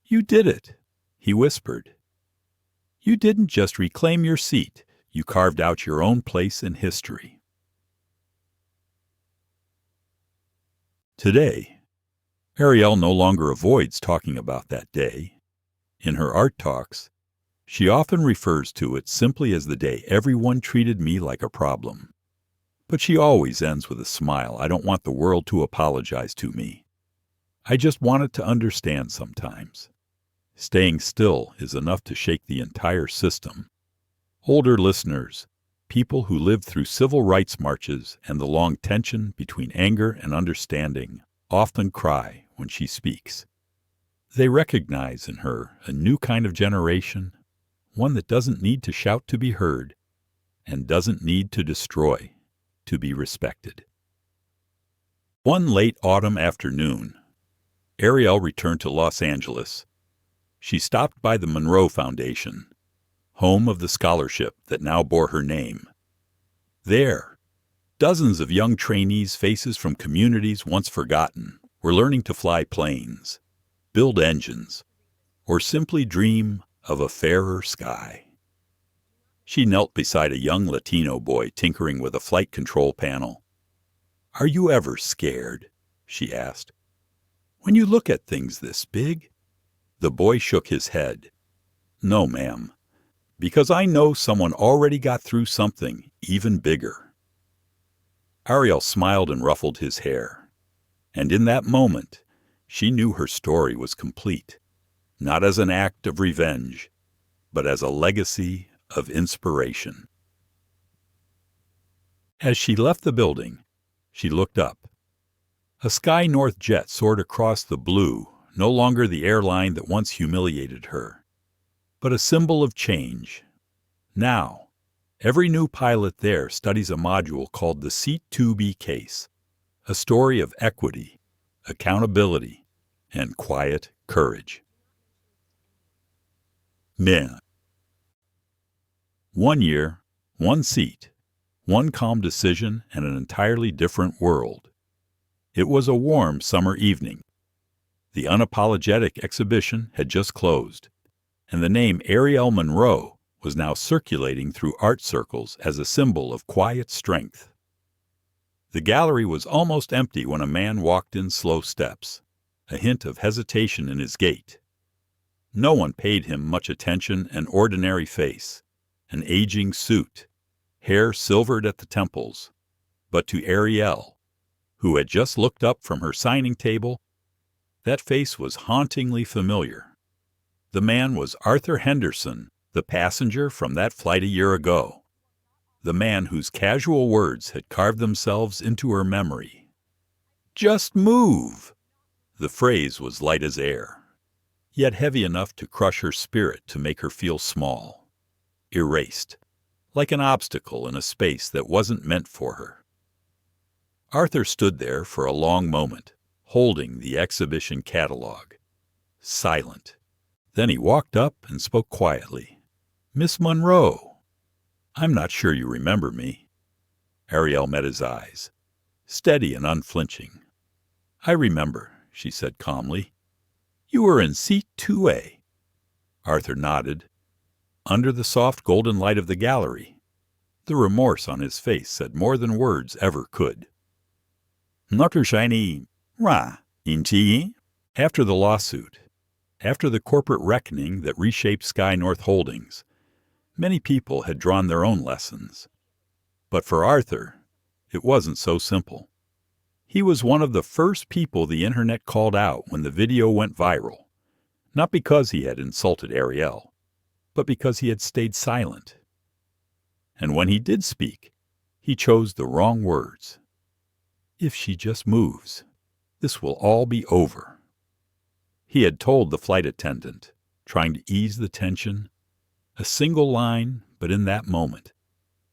"You did it," he whispered. "You didn't just reclaim your seat, you carved out your own place in history." Today, Arielle no longer avoids talking about that day. In her art talks, she often refers to it simply as the day everyone treated me like a problem. But she always ends with a smile. "I don't want the world to apologize to me. I just wanted to understand sometimes. Staying still is enough to shake the entire system." Older listeners, people who lived through civil rights marches and the long tension between anger and understanding, often cry when she speaks. They recognize in her a new kind of generation, one that doesn't need to shout to be heard and doesn't need to destroy to be respected. One late autumn afternoon, Arielle returned to Los Angeles. She stopped by the Monroe Foundation, home of the scholarship that now bore her name. There, dozens of young trainees, faces from communities once forgotten, were learning to fly planes, build engines, or simply dream of a fairer sky. She knelt beside a young Latino boy tinkering with a flight control panel. "Are you ever scared?" she asked. "When you look at things this big?" The boy shook his head. "No, ma'am. Because I know someone already got through something even bigger." Arielle smiled and ruffled his hair. And in that moment, she knew her story was complete, not as an act of revenge, but as a legacy of inspiration. As she left the building, she looked up. A Sky North jet soared across the blue, no longer the airline that once humiliated her, but a symbol of change. Now, every new pilot there studies a module called the Seat 2B case, a story of equity, accountability, and quiet courage. Men. 1 year, 1 seat, 1 calm decision, and an entirely different world. It was a warm summer evening. The Unapologetic exhibition had just closed, and the name Arielle Monroe was now circulating through art circles as a symbol of quiet strength. The gallery was almost empty when a man walked in slow steps, a hint of hesitation in his gait. No one paid him much attention. An ordinary face, an aging suit, hair silvered at the temples. But to Arielle, who had just looked up from her signing table, that face was hauntingly familiar. The man was Arthur Henderson, the passenger from that flight a year ago. The man whose casual words had carved themselves into her memory. Just move! The phrase was light as air, yet heavy enough to crush her spirit, to make her feel small, erased, like an obstacle in a space that wasn't meant for her. Arthur stood there for a long moment, holding the exhibition catalog, silent. Then he walked up and spoke quietly. "Miss Monroe, I'm not sure you remember me." Arielle met his eyes, steady and unflinching. "I remember," she said calmly. "You were in seat 2A. Arthur nodded. Under the soft golden light of the gallery, the remorse on his face said more than words ever could. "Notre shiny ra inchi." After the lawsuit, after the corporate reckoning that reshaped Sky North Holdings, many people had drawn their own lessons. But for Arthur, it wasn't so simple. He was one of the first people the internet called out when the video went viral, not because he had insulted Arielle, but because he had stayed silent. And when he did speak, he chose the wrong words. "If she just moves, this will all be over." He had told the flight attendant, trying to ease the tension, a single line, but in that moment,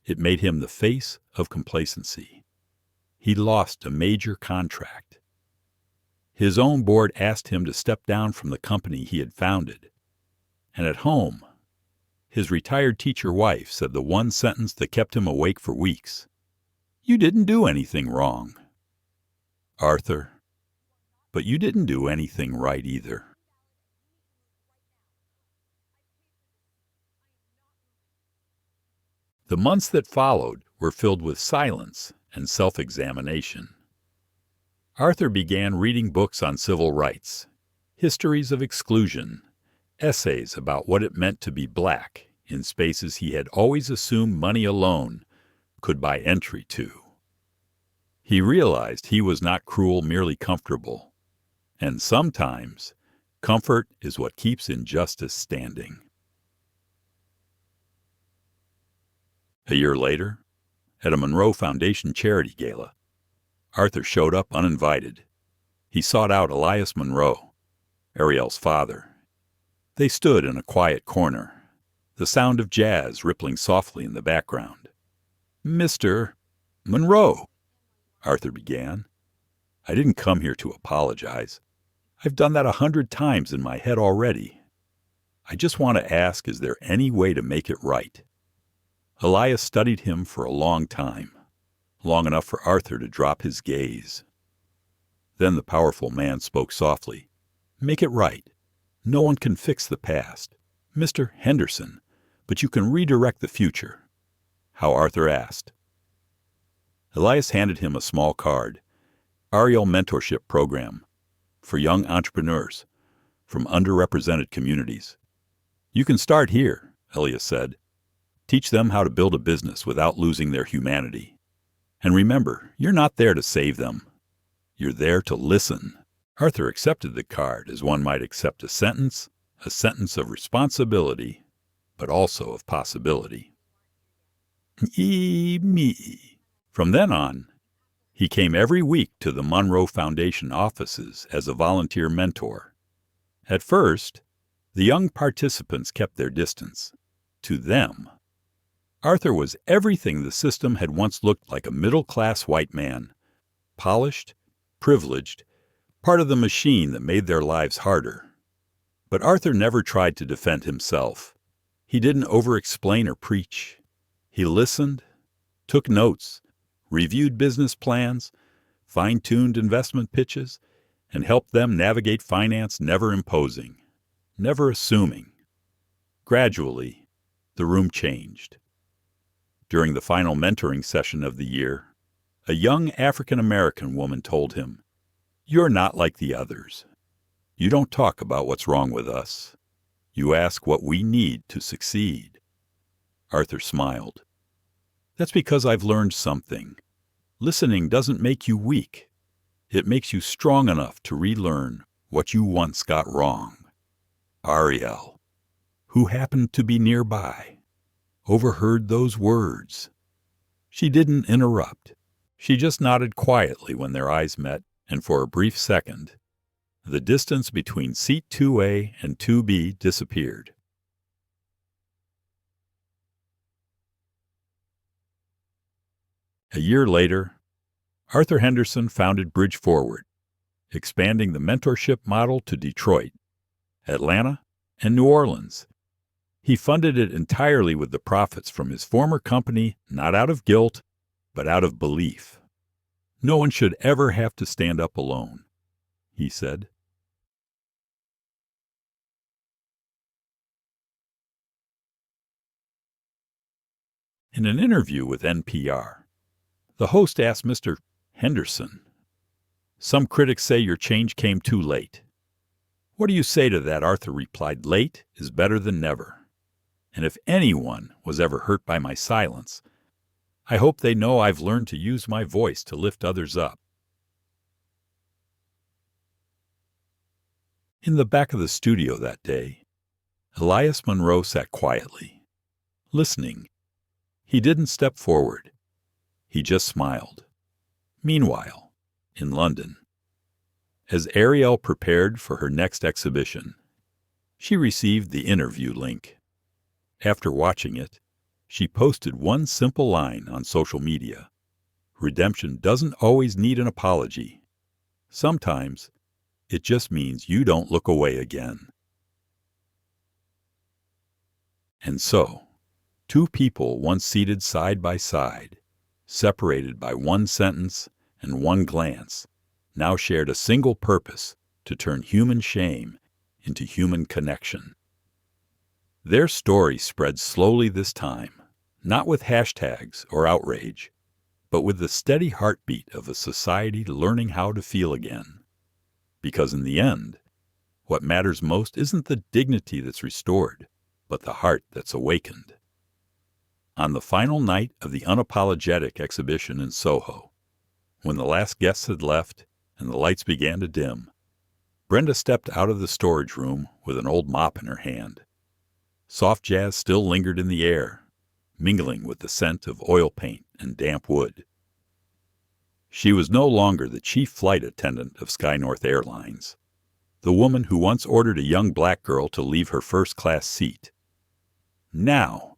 it made him the face of complacency. He lost a major contract. His own board asked him to step down from the company he had founded. And at home, his retired teacher wife said the one sentence that kept him awake for weeks: "You didn't do anything wrong." Arthur, but you didn't do anything right either. The months that followed were filled with silence and self-examination. Arthur began reading books on civil rights, histories of exclusion, essays about what it meant to be black in spaces he had always assumed money alone could buy entry to. He realized he was not cruel, merely comfortable, and sometimes comfort is what keeps injustice standing. A year later, at a Monroe Foundation charity gala, Arthur showed up uninvited. He sought out Elias Monroe, Arielle's father. They stood in a quiet corner, the sound of jazz rippling softly in the background. "Mr. Monroe," Arthur began, "I didn't come here to apologize. I've done that 100 times in my head already. I just want to ask, is there any way to make it right?" Elias studied him for a long time, long enough for Arthur to drop his gaze. Then the powerful man spoke softly. "Make it right. No one can fix the past, Mr. Henderson, but you can redirect the future." How? Arthur asked. Elias handed him a small card. Arielle Mentorship Program for young entrepreneurs from underrepresented communities. "You can start here," Elias said. "Teach them how to build a business without losing their humanity. And remember, you're not there to save them. You're there to listen." Arthur accepted the card as one might accept a sentence of responsibility, but also of possibility. Me. From then on, he came every week to the Monroe Foundation offices as a volunteer mentor. At first, the young participants kept their distance. To them, Arthur was everything the system had once looked like: a middle-class white man, polished, privileged, part of the machine that made their lives harder. But Arthur never tried to defend himself. He didn't over-explain or preach. He listened, took notes, reviewed business plans, fine-tuned investment pitches, and helped them navigate finance, never imposing, never assuming. Gradually, the room changed. During the final mentoring session of the year, a young African-American woman told him, "You're not like the others. You don't talk about what's wrong with us. You ask what we need to succeed." Arthur smiled. "That's because I've learned something. Listening doesn't make you weak. It makes you strong enough to relearn what you once got wrong." Arielle, who happened to be nearby, overheard those words. She didn't interrupt. She just nodded quietly when their eyes met and for a brief second, the distance between seat 2A and 2B disappeared. A year later, Arthur Henderson founded Bridge Forward, expanding the mentorship model to Detroit, Atlanta, and New Orleans. He funded it entirely with the profits from his former company, not out of guilt, but out of belief. No one should ever have to stand up alone, he said. In an interview with NPR, the host asked Mr. Henderson, "Some critics say your change came too late. What do you say to that?" Arthur replied, "Late is better than never. And if anyone was ever hurt by my silence, I hope they know I've learned to use my voice to lift others up." In the back of the studio that day, Elias Monroe sat quietly, listening. He didn't step forward. He just smiled. Meanwhile, in London, as Arielle prepared for her next exhibition, she received the interview link. After watching it, she posted one simple line on social media: "Redemption doesn't always need an apology. Sometimes it just means you don't look away again." And so, two people once seated side by side, separated by one sentence and one glance, now shared a single purpose: to turn human shame into human connection. Their story spread slowly this time, not with hashtags or outrage, but with the steady heartbeat of a society learning how to feel again. Because in the end, what matters most isn't the dignity that's restored, but the heart that's awakened. On the final night of the Unapologetic exhibition in Soho, when the last guests had left and the lights began to dim, Brenda stepped out of the storage room with an old mop in her hand. Soft jazz still lingered in the air, mingling with the scent of oil paint and damp wood. She was no longer the chief flight attendant of SkyNorth Airlines, the woman who once ordered a young black girl to leave her first-class seat. Now,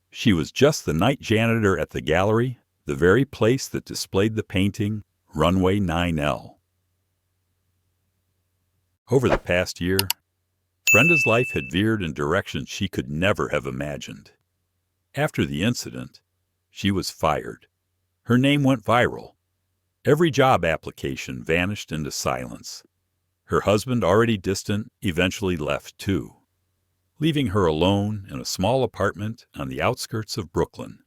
she was just the night janitor at the gallery, the very place that displayed the painting Runway 9L. Over the past year, Brenda's life had veered in directions she could never have imagined. After the incident, she was fired. Her name went viral. Every job application vanished into silence. Her husband, already distant, eventually left too, leaving her alone in a small apartment on the outskirts of Brooklyn.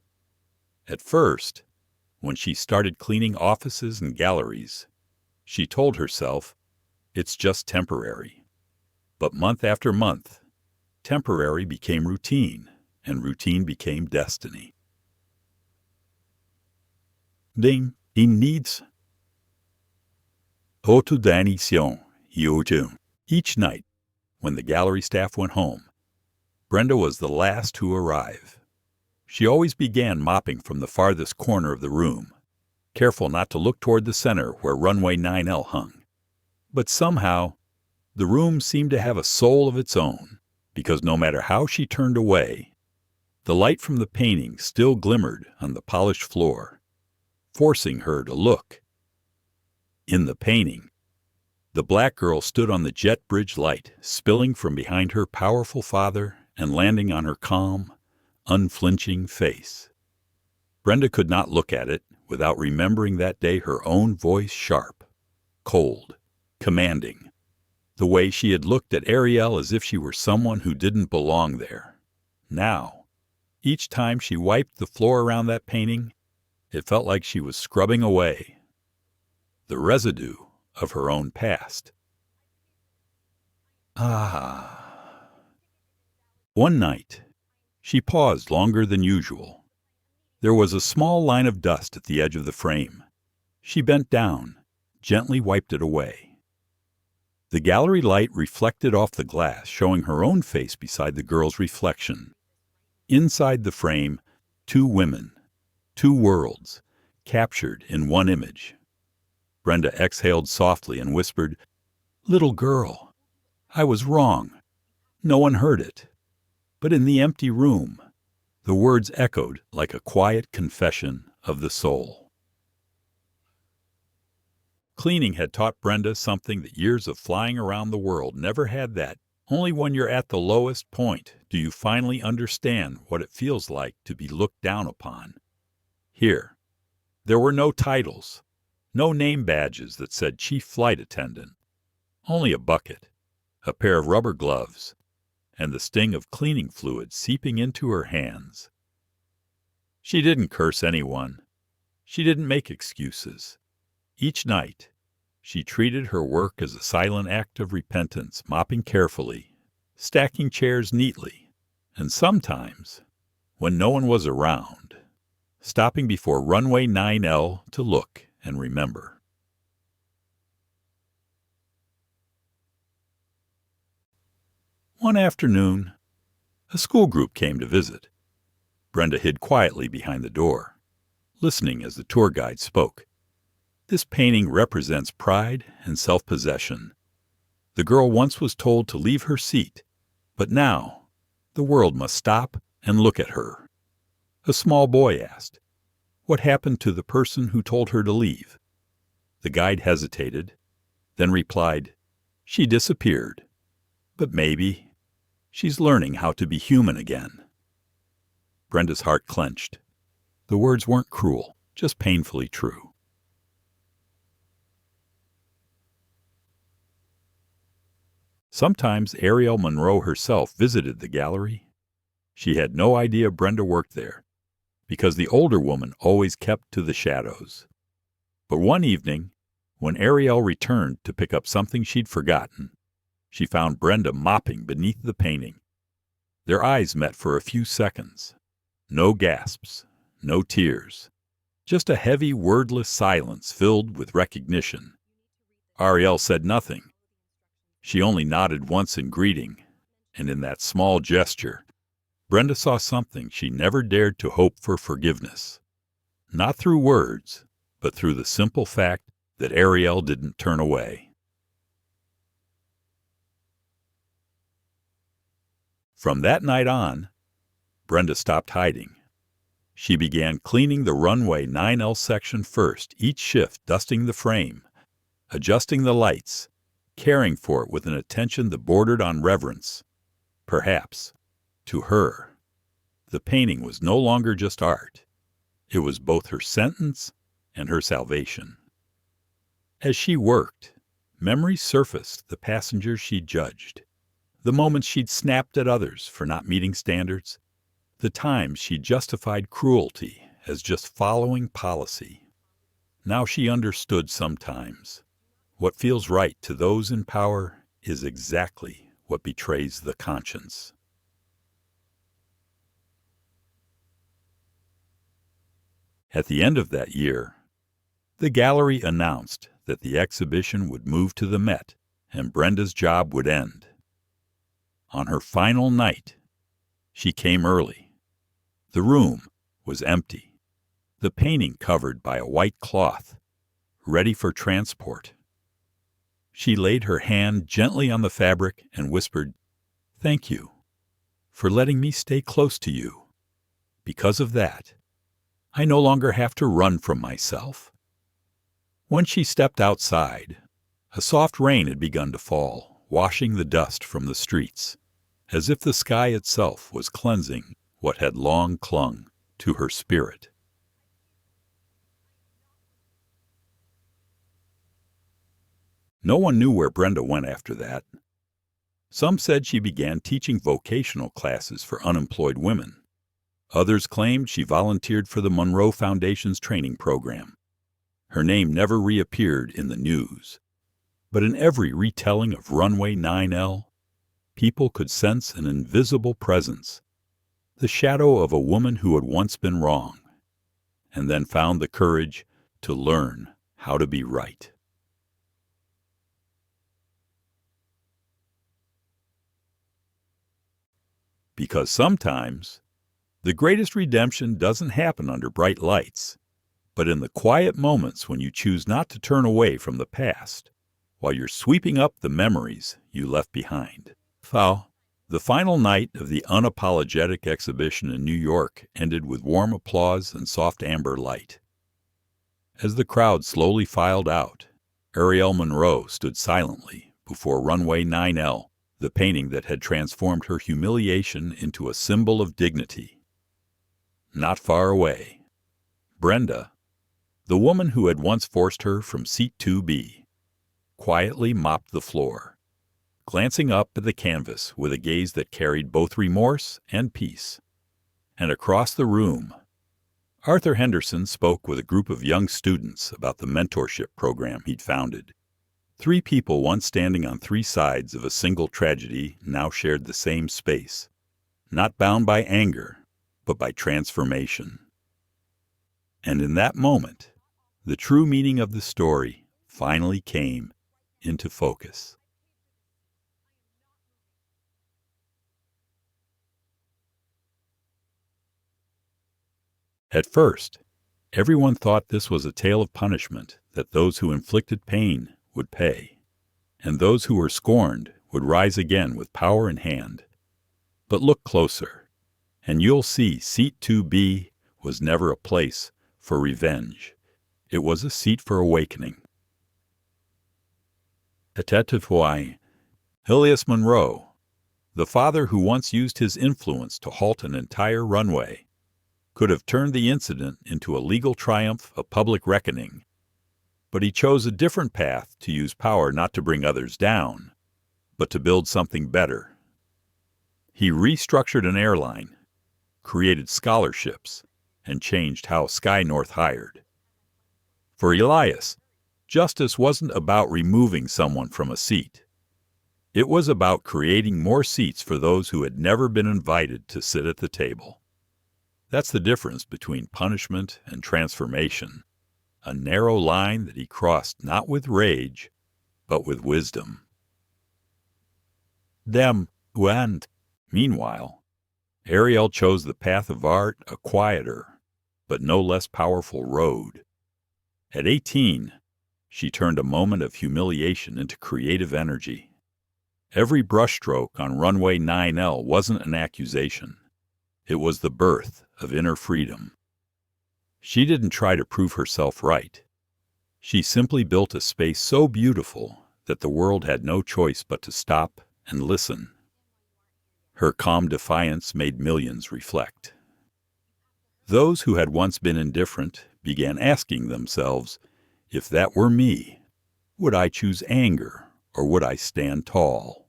At first, when she started cleaning offices and galleries, she told herself, "It's just temporary." But month after month, temporary became routine, and routine became destiny. Ding, in needs. Autodanition, Yojun. Each night, when the gallery staff went home, Brenda was the last to arrive. She always began mopping from the farthest corner of the room, careful not to look toward the center where Runway 9L hung. But somehow, the room seemed to have a soul of its own, because no matter how she turned away, the light from the painting still glimmered on the polished floor, forcing her to look. In the painting, the black girl stood on the jet bridge light, spilling from behind her powerful father and landing on her calm, unflinching face. Brenda could not look at it without remembering that day her own voice sharp, cold, commanding, the way she had looked at Arielle as if she were someone who didn't belong there. Now, each time she wiped the floor around that painting, it felt like she was scrubbing away the residue of her own past. One night, she paused longer than usual. There was a small line of dust at the edge of the frame. She bent down, gently wiped it away. The gallery light reflected off the glass, showing her own face beside the girl's reflection. Inside the frame, two women, two worlds, captured in one image. Brenda exhaled softly and whispered, "Little girl, I was wrong. No one heard it." But in the empty room, the words echoed like a quiet confession of the soul. Cleaning had taught Brenda something that years of flying around the world never had. That only when you're at the lowest point do you finally understand what it feels like to be looked down upon. Here, there were no titles, no name badges that said chief flight attendant, only a bucket, a pair of rubber gloves, and the sting of cleaning fluid seeping into her hands. She didn't curse anyone. She didn't make excuses. Each night, she treated her work as a silent act of repentance, mopping carefully, stacking chairs neatly, and sometimes, when no one was around, stopping before Runway 9L to look and remember. One afternoon, a school group came to visit. Brenda hid quietly behind the door, listening as the tour guide spoke. "This painting represents pride and self-possession. The girl once was told to leave her seat, but now the world must stop and look at her." A small boy asked, "What happened to the person who told her to leave?" The guide hesitated, then replied, "She disappeared. But maybe she's learning how to be human again." Brenda's heart clenched. The words weren't cruel, just painfully true. Sometimes Arielle Monroe herself visited the gallery. She had no idea Brenda worked there, because the older woman always kept to the shadows. But one evening, when Arielle returned to pick up something she'd forgotten, she found Brenda mopping beneath the painting. Their eyes met for a few seconds. No gasps, no tears, just a heavy, wordless silence filled with recognition. Arielle said nothing. She only nodded once in greeting, and in that small gesture, Brenda saw something she never dared to hope for: forgiveness. Not through words, but through the simple fact that Arielle didn't turn away. From that night on, Brenda stopped hiding. She began cleaning the Runway 9L section first, each shift dusting the frame, adjusting the lights, caring for it with an attention that bordered on reverence. Perhaps, to her, the painting was no longer just art. It was both her sentence and her salvation. As she worked, memories surfaced: the passengers she'd judged, the moments she'd snapped at others for not meeting standards, the times she justified cruelty as just following policy. Now she understood sometimes. What feels right to those in power is exactly what betrays the conscience. At the end of that year, the gallery announced that the exhibition would move to the Met and Brenda's job would end. On her final night, she came early. The room was empty, the painting covered by a white cloth, ready for transport. She laid her hand gently on the fabric and whispered, "Thank you for letting me stay close to you. Because of that, I no longer have to run from myself." When she stepped outside, a soft rain had begun to fall, washing the dust from the streets, as if the sky itself was cleansing what had long clung to her spirit. No one knew where Brenda went after that. Some said she began teaching vocational classes for unemployed women. Others claimed she volunteered for the Monroe Foundation's training program. Her name never reappeared in the news. But in every retelling of Runway 9L, people could sense an invisible presence, the shadow of a woman who had once been wrong, and then found the courage to learn how to be right. Because sometimes the greatest redemption doesn't happen under bright lights, but in the quiet moments when you choose not to turn away from the past, while you're sweeping up the memories you left behind. The final night of the Unapologetic exhibition in New York ended with warm applause and soft amber light. As the crowd slowly filed out, Arielle Monroe stood silently before Runway 9L, the painting that had transformed her humiliation into a symbol of dignity. Not far away, Brenda, the woman who had once forced her from seat 2B, quietly mopped the floor, glancing up at the canvas with a gaze that carried both remorse and peace. And across the room, Arthur Henderson spoke with a group of young students about the mentorship program he'd founded. 3 people once standing on 3 sides of a single tragedy now shared the same space, not bound by anger, but by transformation. And in that moment, the true meaning of the story finally came into focus. At first, everyone thought this was a tale of punishment, that those who inflicted pain would pay, and those who were scorned would rise again with power in hand. But look closer, and you'll see seat 2B was never a place for revenge. It was a seat for awakening. Attendant, Elias Monroe, the father who once used his influence to halt an entire runway, could have turned the incident into a legal triumph, a public reckoning. But he chose a different path, to use power not to bring others down, but to build something better. He restructured an airline, created scholarships, and changed how Sky North hired. For Elias, justice wasn't about removing someone from a seat. It was about creating more seats for those who had never been invited to sit at the table. That's the difference between punishment and transformation, a narrow line that he crossed not with rage, but with wisdom. Meanwhile, Arielle chose the path of art, a quieter, but no less powerful road. At 18, she turned a moment of humiliation into creative energy. Every brushstroke on Runway 9L wasn't an accusation. It was the birth of inner freedom. She didn't try to prove herself right. She simply built a space so beautiful that the world had no choice but to stop and listen. Her calm defiance made millions reflect. Those who had once been indifferent began asking themselves, if that were me, would I choose anger or would I stand tall?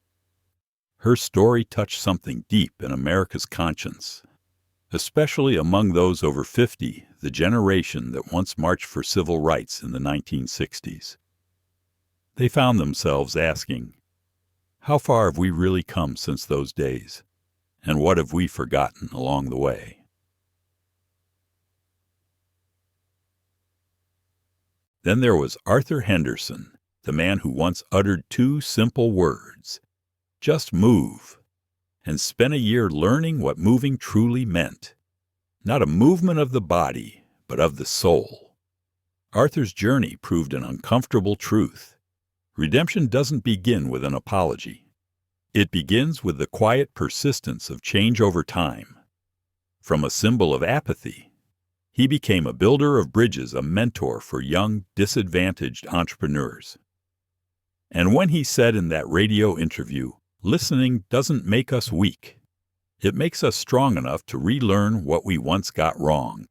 Her story touched something deep in America's conscience, especially among those over 50, the generation that once marched for civil rights in the 1960s. They found themselves asking, how far have we really come since those days, and what have we forgotten along the way? Then there was Arthur Henderson, the man who once uttered 2 simple words, just move, and spent a year learning what moving truly meant. Not a movement of the body, but of the soul. Arthur's journey proved an uncomfortable truth. Redemption doesn't begin with an apology. It begins with the quiet persistence of change over time. From a symbol of apathy, he became a builder of bridges, a mentor for young, disadvantaged entrepreneurs. And when he said in that radio interview, listening doesn't make us weak. It makes us strong enough to relearn what we once got wrong.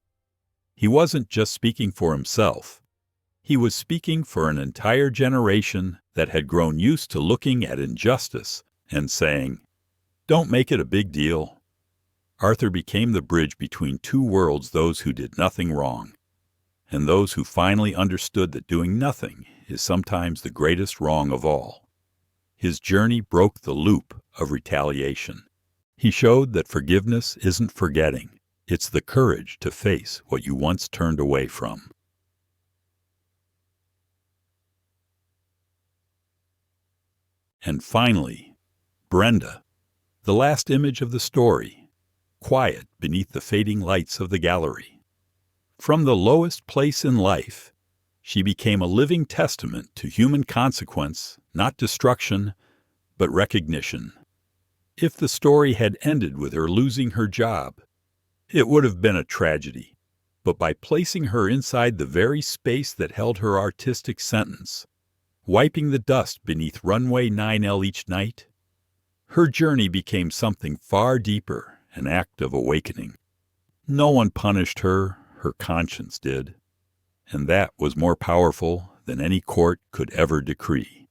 He wasn't just speaking for himself. He was speaking for an entire generation that had grown used to looking at injustice and saying, don't make it a big deal. Arthur became the bridge between 2 worlds, those who did nothing wrong, and those who finally understood that doing nothing is sometimes the greatest wrong of all. His journey broke the loop of retaliation. He showed that forgiveness isn't forgetting. It's the courage to face what you once turned away from. And finally, Brenda, the last image of the story, quiet beneath the fading lights of the gallery. From the lowest place in life, she became a living testament to human consequence, not destruction, but recognition. If the story had ended with her losing her job, it would have been a tragedy. But by placing her inside the very space that held her artistic sentence, wiping the dust beneath Runway 9L each night, her journey became something far deeper, an act of awakening. No one punished her, her conscience did, and that was more powerful than any court could ever decree.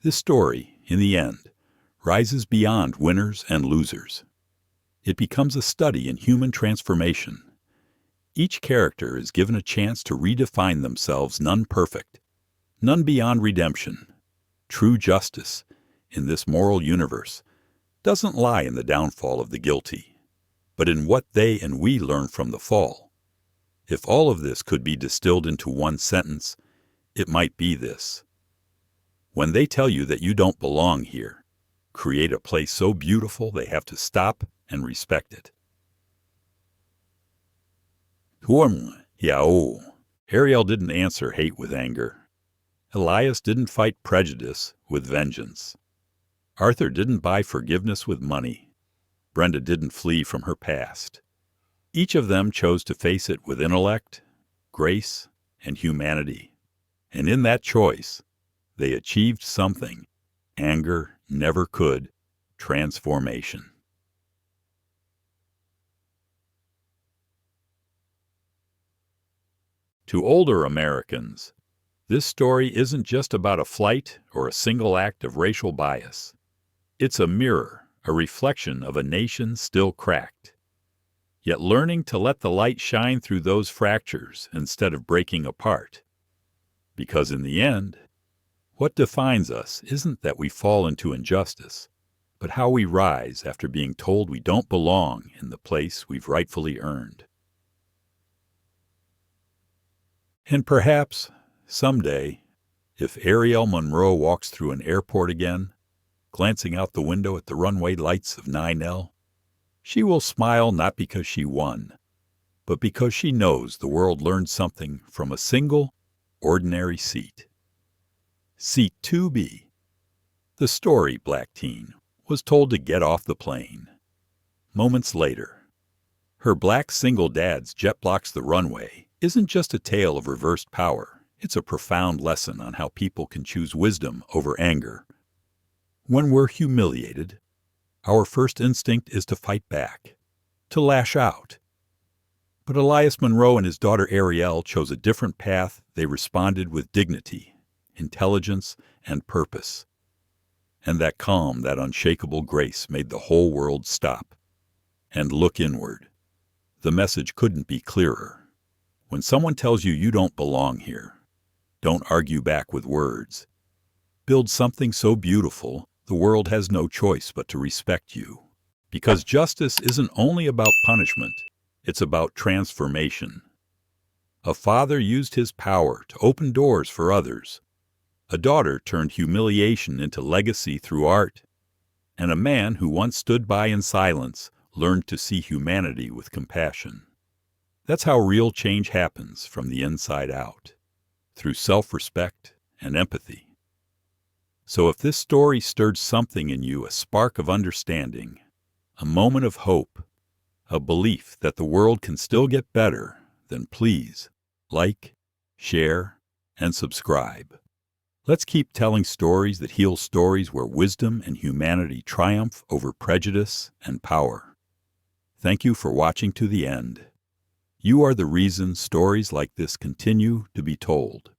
This story, in the end, rises beyond winners and losers. It becomes a study in human transformation. Each character is given a chance to redefine themselves, none perfect, none beyond redemption. True justice, in this moral universe, doesn't lie in the downfall of the guilty, but in what they and we learn from the fall. If all of this could be distilled into one sentence, it might be this: when they tell you that you don't belong here, create a place so beautiful they have to stop and respect it. Arielle didn't answer hate with anger. Elias didn't fight prejudice with vengeance. Arthur didn't buy forgiveness with money. Brenda didn't flee from her past. Each of them chose to face it with intellect, grace, and humanity. And in that choice, they achieved something anger never could: transformation. To older Americans, this story isn't just about a flight or a single act of racial bias. It's a mirror, a reflection of a nation still cracked, yet learning to let the light shine through those fractures instead of breaking apart. Because in the end, what defines us isn't that we fall into injustice, but how we rise after being told we don't belong in the place we've rightfully earned. And perhaps, someday, if Arielle Monroe walks through an airport again, glancing out the window at the runway lights of 9L, she will smile not because she won, but because she knows the world learned something from a single, ordinary seat. Seat 2B. The story, black teen, was told to get off the plane. Moments later, her black single dad's jet blocks the runway isn't just a tale of reversed power. It's a profound lesson on how people can choose wisdom over anger. When we're humiliated, our first instinct is to fight back, to lash out. But Elias Monroe and his daughter Arielle chose a different path. They responded with dignity, intelligence, and purpose. And that calm, that unshakable grace made the whole world stop and look inward. The message couldn't be clearer. When someone tells you you don't belong here, don't argue back with words. Build something so beautiful, the world has no choice but to respect you. Because justice isn't only about punishment, it's about transformation. A father used his power to open doors for others. A daughter turned humiliation into legacy through art. And a man who once stood by in silence learned to see humanity with compassion. That's how real change happens from the inside out, through self-respect and empathy. So if this story stirred something in you, a spark of understanding, a moment of hope, a belief that the world can still get better, then please like, share, and subscribe. Let's keep telling stories that heal, stories where wisdom and humanity triumph over prejudice and power. Thank you for watching to the end. You are the reason stories like this continue to be told.